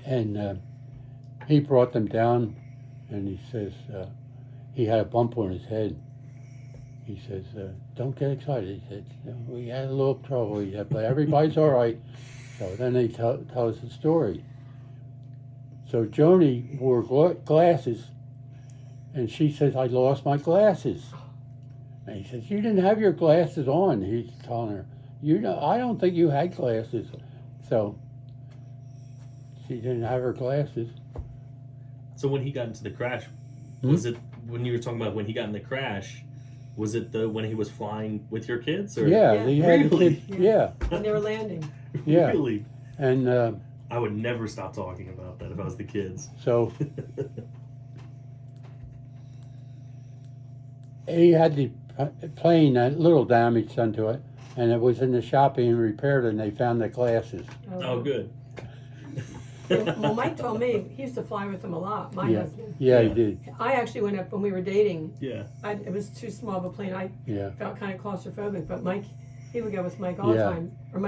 and he brought them down, and he says he had a bump on his head. He says, "Don't get excited." He said, "We had a little trouble," he said, "but everybody's all right." So then they tell us the story. So Joni wore glasses, and she says, "I lost my glasses." And he says, "You didn't have your glasses on." He's telling her, "I don't think you had glasses." So she didn't have her glasses. So when he got into the crash, was it when you were talking about when he got in the crash? Was it when he was flying with your kids? Or? Yeah, Yeah. they had the Really? kids. Yeah, When they were landing. yeah. Really? And I would never stop talking about that if I was the kids. so he had the plane a little damage done to it, and it was in the shop being repaired, and they found the glasses. Oh, good. Well, Mike told me he used to fly with them a lot. My Yeah. husband. Yeah, Yeah. he did. I actually went up when we were dating. Yeah. It was too small of a plane. I Yeah, felt kind of claustrophobic, but Mike, he would go with Mike all the Yeah. time, or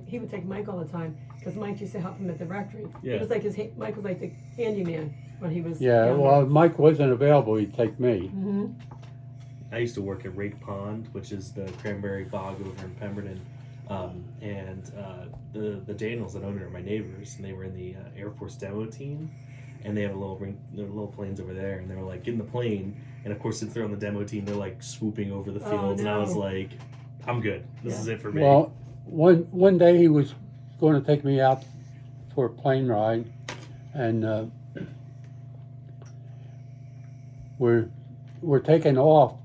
he would take Mike all the time because Mike used to help him at the rectory. Yeah. It was like Mike was like the handyman when he was. yeah. younger. Well, if Mike wasn't available, he'd take me. Mhm. I used to work at Rake Pond, which is the cranberry bog over in Pemberton. And the Daniels that own it are my neighbors, and they were in the Air Force demo team, and they have their little planes over there, and they were like, "Get in the plane," and of course since they're on the demo team, they're like swooping over the Oh, fields, and I was no. like, "I'm good. This Yeah. is it for me." Well, one day he was going to take me out for a plane ride, and we're taking off,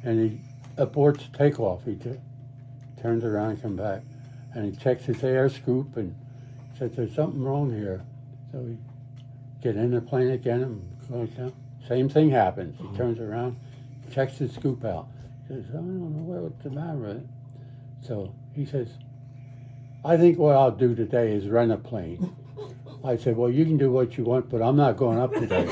and he aborts takeoff. He turns around and comes back, and he checks his air scoop and says, "There's something wrong here." So we get in the plane again and goes down. Same thing happens. He turns around, checks his scoop out. Says, "I don't know what's the matter with it." So he says, "I think what I'll do today is rent a plane." I said, "Well, you can do what you want, but I'm not going up today."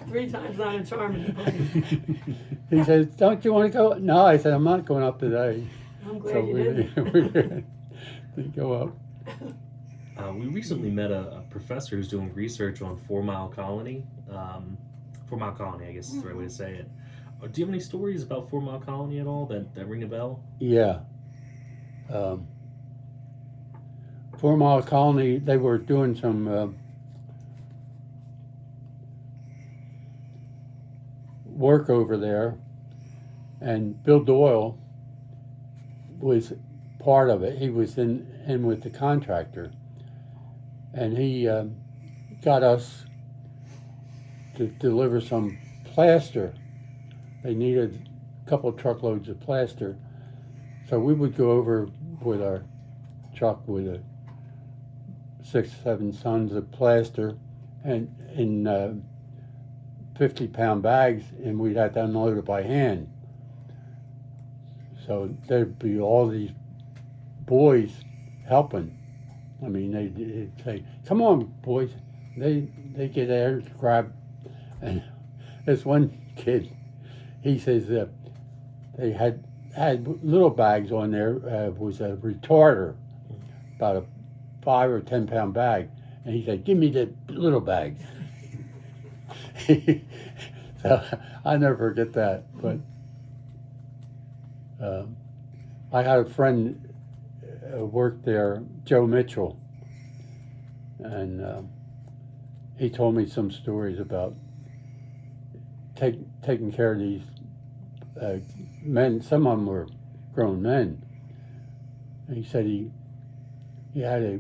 3 times not a charm in the plane. He says, "Don't you want to go?" No, I said, "I'm not going up today." I'm glad So you we didn't. didn't go up. We recently met a professor who's doing research on 4 Mile Colony. 4 Mile Colony, I guess is the right way to say it. Do you have any stories about 4 Mile Colony at all that ring a bell? Yeah. 4 Mile Colony, they were doing some work over there, and Bill Doyle was part of it. He was in with the contractor, and he got us to deliver some plaster. They needed a couple truckloads of plaster, so we would go over with our truck with 6, 7 tons of plaster, and in 50-pound bags, and we'd have to unload it by hand. So there'd be all these boys helping. I mean, they'd say, "Come on, boys." They get there, grab, and this one kid, he says they had little bags on there. Was a retarder, about a 5 or 10-pound bag, and he said, "Give me the little bags." So I never forget that. But I had a friend worked there, Joe Mitchell, and he told me some stories about taking care of these men. Some of them were grown men. And he said he had a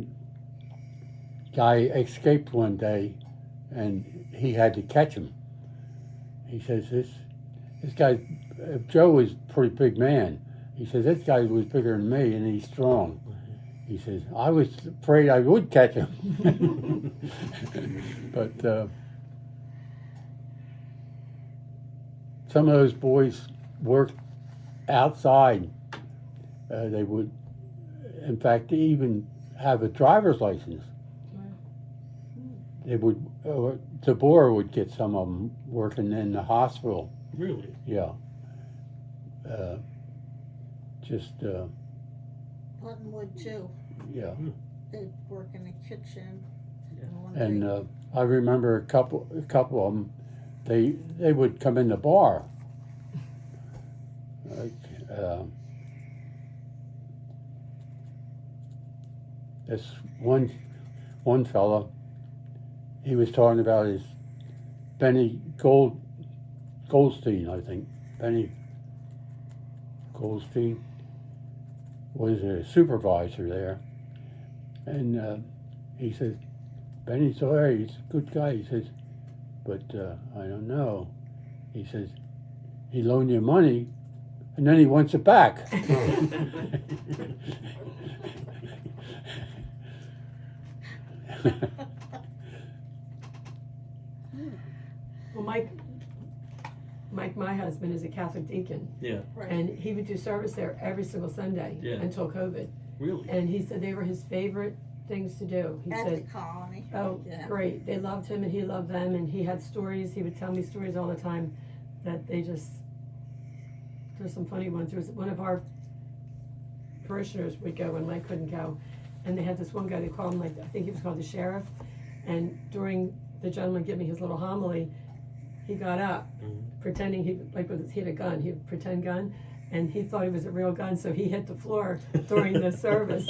guy escaped one day, and he had to catch him. He says, this guy, Joe was a pretty big man. He says, "This guy was bigger than me, and he's strong." He says, "I was afraid I would catch him." But some of those boys worked outside. They would, in fact, even have a driver's license. They would, Deborah would get some of them working in the hospital. Really? Yeah. Just, Buttonwood too. yeah. They'd work in the kitchen. Yeah. And I remember a couple of them, they would come in the bar. Like, this one fella, he was talking about his Benny Goldstein, I think. Benny Goldstein was a supervisor there. And he says, "Benny Sawyer, he's a good guy." He says, "But I don't know." He says, "He loaned you money, and then he wants it back." Well, Mike, my husband, is a Catholic deacon, Yeah. Right. and he would do service there every single Sunday Yeah. until COVID. Really? And he said they were his favorite things to do. He At said, the colony. "Oh, Yeah. great! They loved him, and he loved them, and he had stories. He would tell me stories all the time that there's some funny ones. There was one of our parishioners would go when Mike couldn't go, and they had this one guy. They called him, like, I think he was called the sheriff. And during the gentleman giving his little homily, he got up, pretending he had a gun. He would pretend gun, and he thought it was a real gun, so he hit the floor during the service.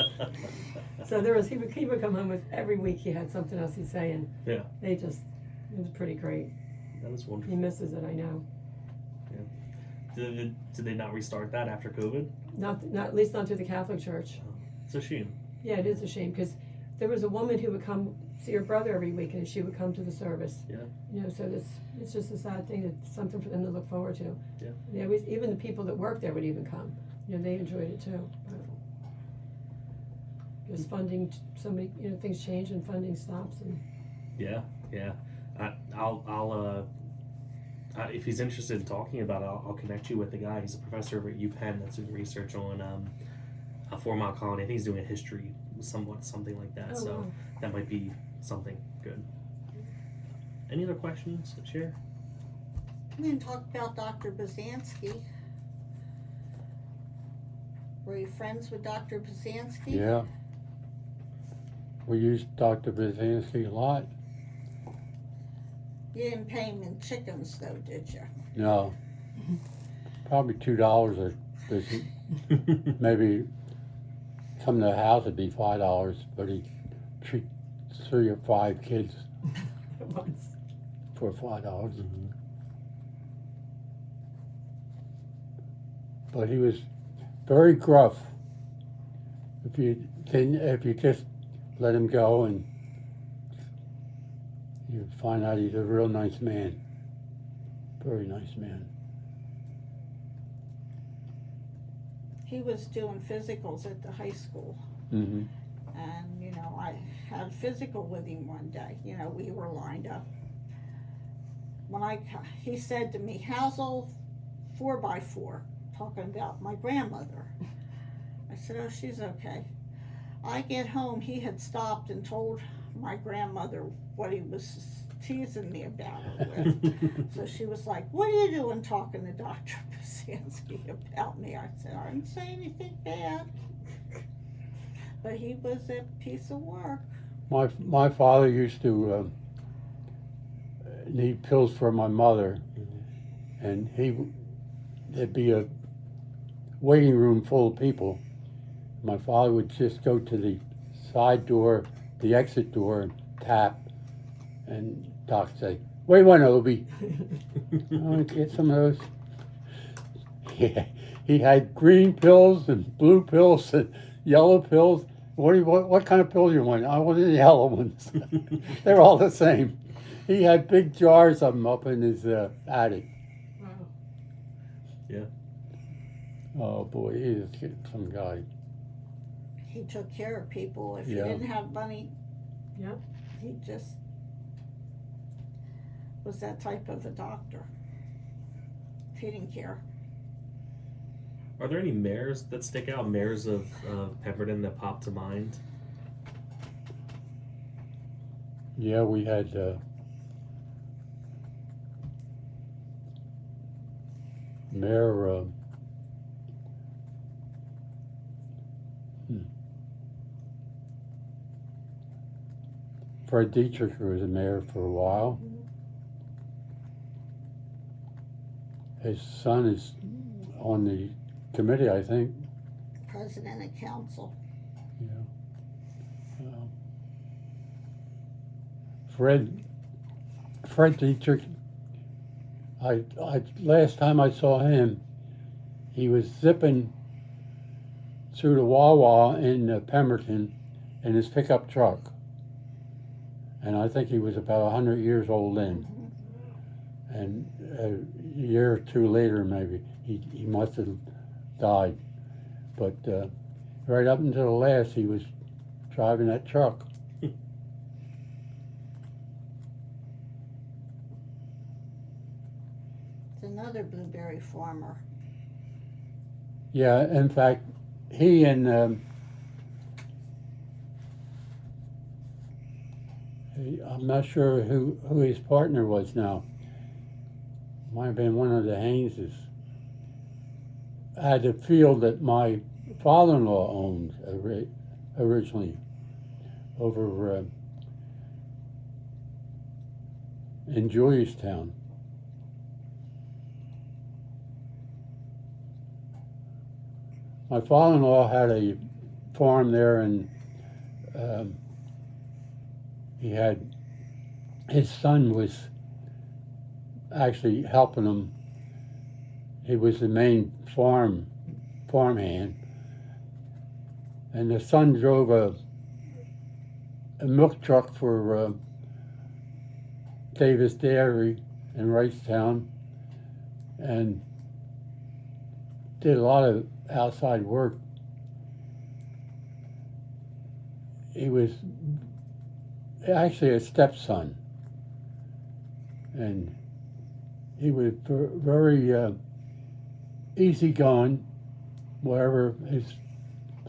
So he would come home with, every week he had something else he'd say, and Yeah. it was pretty great. That is He wonderful. misses it, I know. Did they not restart that after COVID? Not at least not through the Catholic Church. It's a shame. Yeah, it is a shame, because there was a woman who would come see her brother every weekend, and she would come to the service. Yeah. You know, so it's just a sad thing. It's something for them to look forward to. Yeah. They always, even the people that work there would even come. You know, they enjoyed it too. Because funding, so many, you know, things change and funding stops, and Yeah. I'll if he's interested in talking about it, I'll connect you with the guy. He's a professor over at UPenn that's doing research on a 4 Mile colony. I think he's doing a history, something like that. Oh, So wow. that might be something good. Any other questions to share? We didn't talk about Dr. Bazansky. Were you friends with Dr. Bazansky? Yeah. We used Dr. Bazansky a lot. You didn't pay him in chickens though, did you? No. Probably $2 a visit. Maybe come to the house it'd be $5, but he'd treat 3 or 5 kids at once. for $5. But he was very gruff. If you just let him go, and you find out he's a real nice man. Very nice man. He was doing physicals at the high school. Mm-hmm. And, you know, I had a physical with him one day. You know, we were lined up. He said to me, "How's old 4x4?" Talking about my grandmother. I said, "Oh, she's okay." I get home, he had stopped and told my grandmother what he was teasing me about her with. So she was like, "What are you doing talking to Dr. Bazansky about me?" I said, "I didn't say anything bad." But he was a piece of work. My father used to need pills for my mother, and there'd be a waiting room full of people. My father would just go to the side door, the exit door, and tap, and Doc say, "Wait one, Obie. I want to get some of those." Yeah, he had green pills and blue pills and yellow pills. What kind of pills you want? I wanted the yellow ones. They're all the same. He had big jars of them up in his attic. Wow. Yeah. Oh boy, he is some guy. He took care of people. If Yeah. he didn't have money, Yeah. he just was that type of a doctor. If he didn't care. Are there any mayors that stick out? Mayors of Pemberton that pop to mind? Yeah, we had Mayor Fred Dietrich was a mayor for a while. His son is on the committee, I think. President of council. Yeah. Fred Dietrich. I last time I saw him, he was zipping through the Wawa in Pemberton in his pickup truck, and I think he was about 100 years old then. And a year or two later, maybe he must have died. But right up until the last, he was driving that truck. It's another blueberry farmer. Yeah, in fact, he and I'm not sure who his partner was now. Might have been one of the Hayneses. Had a field that my father-in-law owned originally over in Juliustown. My father-in-law had a farm there, and his son was actually helping him. He was the main farmhand, and the son drove a milk truck for Davis Dairy in Wrightstown, and did a lot of outside work. He was actually a stepson, and he was very easygoing. Whatever his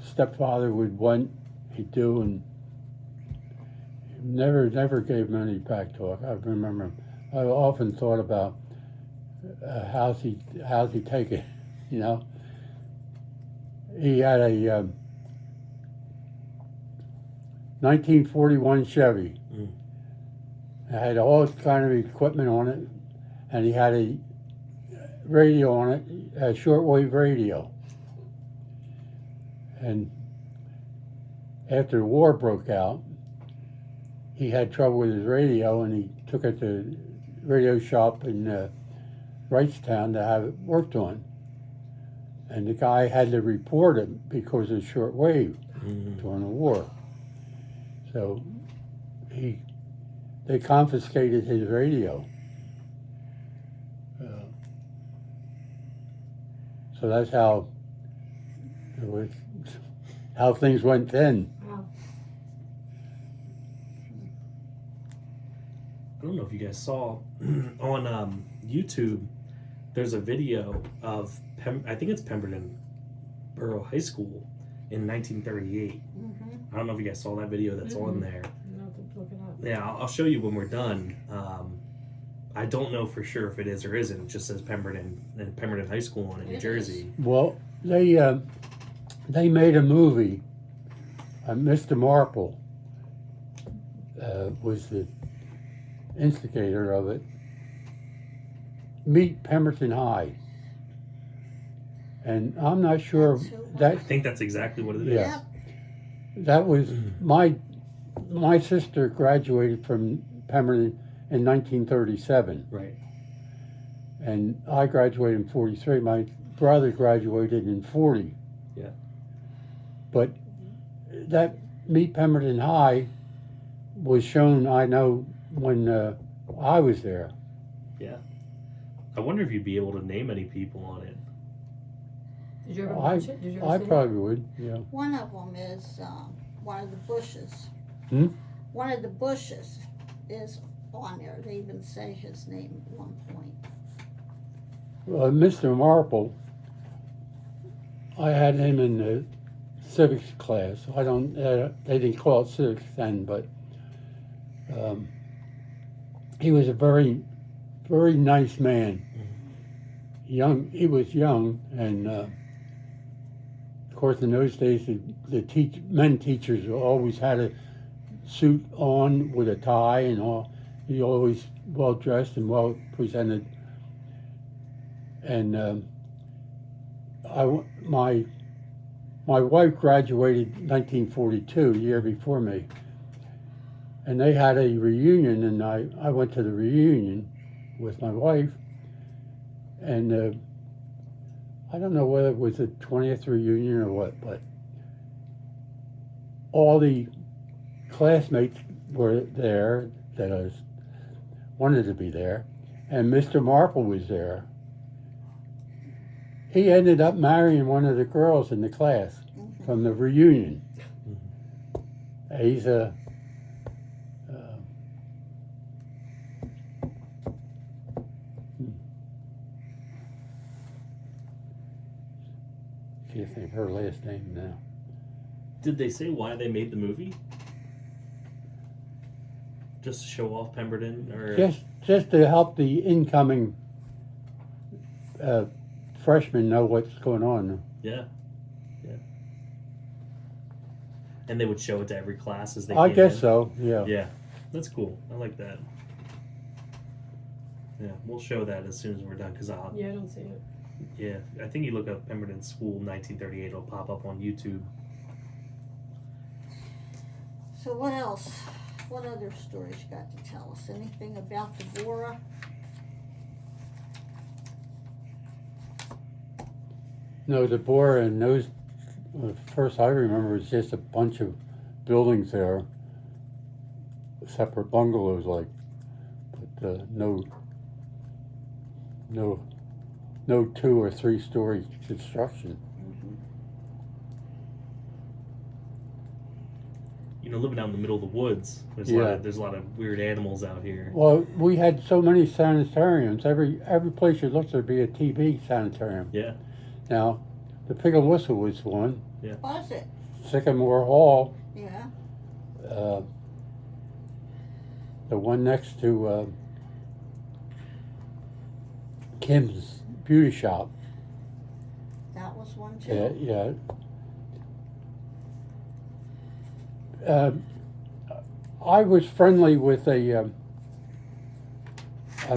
stepfather would want, he'd do, and never gave him any back talk. I remember, I often thought about how's he take it, you know. He had a 1941 Chevy. It had all kind of equipment on it, and he had a radio on it, a shortwave radio. And after the war broke out, he had trouble with his radio, and he took it to the radio shop in Wrightstown to have it worked on. And the guy had to report it because of shortwave during the war. So they confiscated his radio. So that's how things went then. Wow. I don't know if you guys saw on YouTube, there's a video of I think it's Pemberton Borough High School in 1938. I don't know if you guys saw that video that's on there. I'll have to look it up. Yeah, I'll show you when we're done. I don't know for sure if it is or isn't. It just says Pemberton and Pemberton High School on it in New Jersey. Well, they made a movie. Mr. Marple was the instigator of it. Meet Pemberton High. And I'm not sure I think that's exactly what it is. Yeah. That was my sister graduated from Pemberton in 1937. Right. And I graduated in 43. My brother graduated in 40. Yeah. But that Meet Pemberton High was shown, I know, when I was there. Yeah. I wonder if you'd be able to name any people on it. Did you ever watch it? Did you ever I see probably would, yeah. One of them is one of the bushes. One of the bushes is on there. They even say his name at one point. Mr. Marple, I had him in the civics class. They didn't call it civics then, but he was a very, very nice man. He was young, and of course in those days the men teachers always had a suit on with a tie and all. He always well dressed and well presented. And my wife graduated 1942, the year before me, and they had a reunion, and I went to the reunion with my wife, and I don't know whether it was the 20th reunion or what, but all the classmates were there that wanted to be there, and Mr. Marple was there. He ended up marrying one of the girls in the class from the reunion. He's a can't think of her last name now. Did they say why they made the movie? Just to show off Pemberton, or Just to help the incoming freshmen know what's going on. yeah. And they would show it to every class as they I came guess in? so, yeah. Yeah, that's cool. I like that. Yeah, we'll show that as soon as we're done, because I'll. Yeah, I don't see it. Yeah, I think you look up Pemberton School 1938, it'll pop up on YouTube. So what else? What other stories you got to tell us? Anything about the Borough? No, the Borough and those, first I remember was just a bunch of buildings there. separate bungalows, like, but no 2 or 3 story construction. You know, living out in the middle of the woods, there's a lot of weird animals out here. Well, we had so many sanitariums. Every place you looked, there'd be a TB sanitarium. Yeah. Now, the Pig and Whistle was one. Yeah. Was it? Sycamore Hall, Yeah. the one next to Kim's Beauty Shop. That was one too. Yeah. I was friendly with a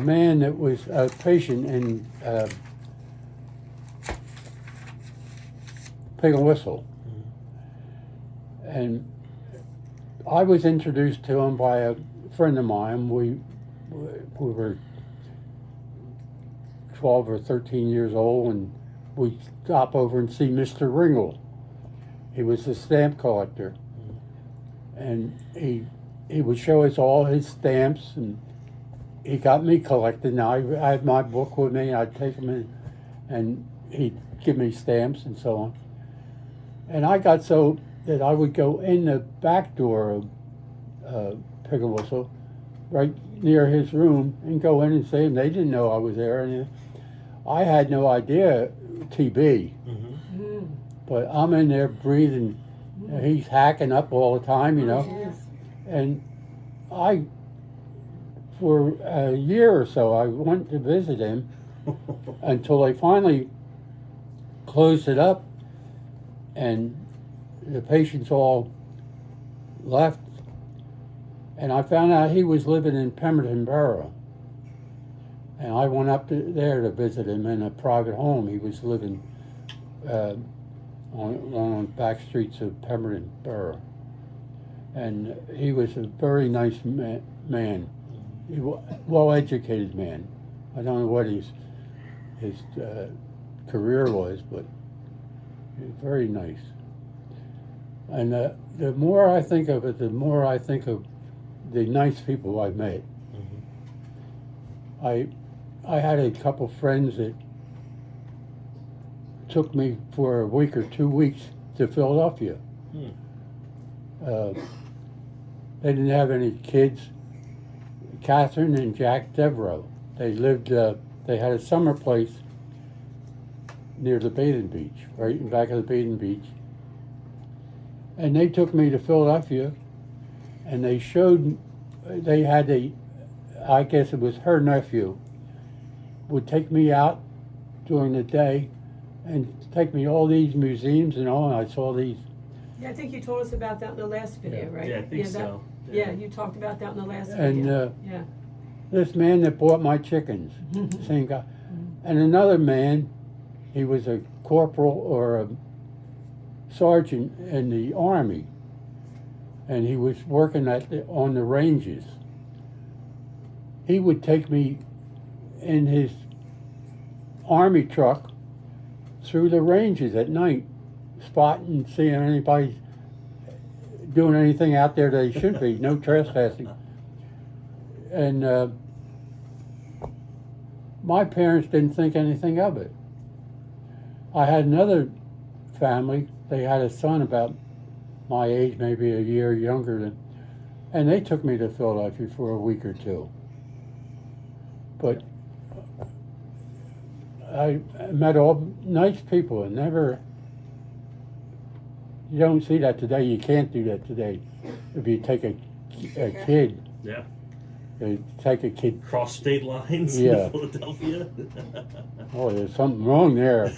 man that was a patient in Pig and Whistle. And I was introduced to him by a friend of mine. We were 12 or 13 years old, and we'd stop over and see Mr. Ringle. He was a stamp collector. And he would show us all his stamps, and he got me collected. Now I had my book with me. I'd take him in, and he'd give me stamps and so on. And I got so that I would go in the back door of Pig and Whistle, right near his room, and go in and see him. They didn't know I was there, and I had no idea TB. Mm-hmm. But I'm in there breathing. He's hacking up all the time, you know. Yes. And for a year or so, I went to visit him until they finally closed it up, and the patients all left. And I found out he was living in Pemberton Borough. And I went up there to visit him in a private home. He was living on back streets of Pemberton Borough. And he was a very nice man, well-educated man. I don't know what his career was, but he was very nice. And the more I think of it, the more I think of the nice people I met. Mm-hmm. I had a couple friends that took me for a week or 2 weeks to Philadelphia. They didn't have any kids. Catherine and Jack Devereaux. They lived. They had a summer place near the bathing beach, right in back of the bathing beach. And they took me to Philadelphia, and they showed. They had I guess it was her nephew, would take me out during the day and take me all these museums and all, and I saw these. Yeah, I think you told us about that in the last video, right? Yeah, I think so. Yeah, you talked about that in the last And video. Yeah. this man that bought my chickens, same guy. And another man, he was a corporal or a sergeant in the Army, and he was working on the ranges. He would take me in his Army truck through the ranges at night, spotting, seeing anybody doing anything out there they shouldn't be, no trespassing. And my parents didn't think anything of it. I had another family, they had a son about my age, maybe a year younger and they took me to Philadelphia for a week or two. But I met all nice people, and never, you don't see that today. You can't do that today. If you take a kid, Yeah. you take a kid, Cross state lines Yeah. in Philadelphia. oh, there's something wrong there.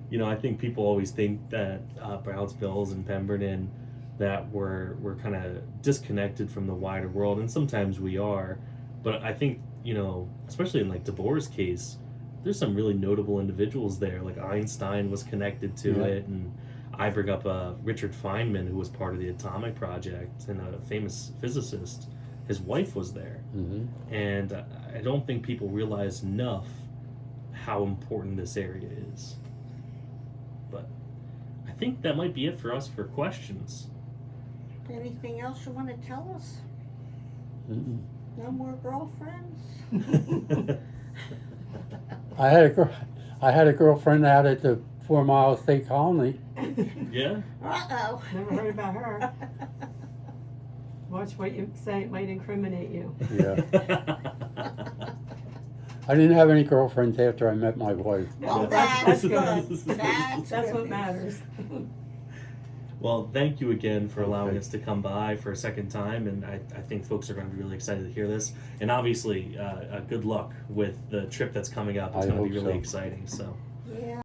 You know, I think people always think that Brownsville's and Pemberton, that we're kind of disconnected from the wider world, and sometimes we are. But I think, you know, especially in like DeBoer's case, there's some really notable individuals there. Like Einstein was connected to it, and I bring up Richard Feynman, who was part of the Atomic Project and a famous physicist. His wife was there, and I don't think people realize enough how important this area is. But I think that might be it for us for questions. Anything else you want to tell us? Mm-mm. No more girlfriends? I had a girlfriend out at the 4 Mile State Colony. Yeah. Uh-oh. Never heard about her. Watch what you say, it might incriminate you. Yeah. I didn't have any girlfriends after I met my wife. Well, That's that's good. good. That's That's good. what matters. Well, thank you again for allowing us to come by for a second time, and I think folks are going to be really excited to hear this. And obviously, good luck with the trip that's coming up. It's I going to be hope really so. exciting. So. Yeah.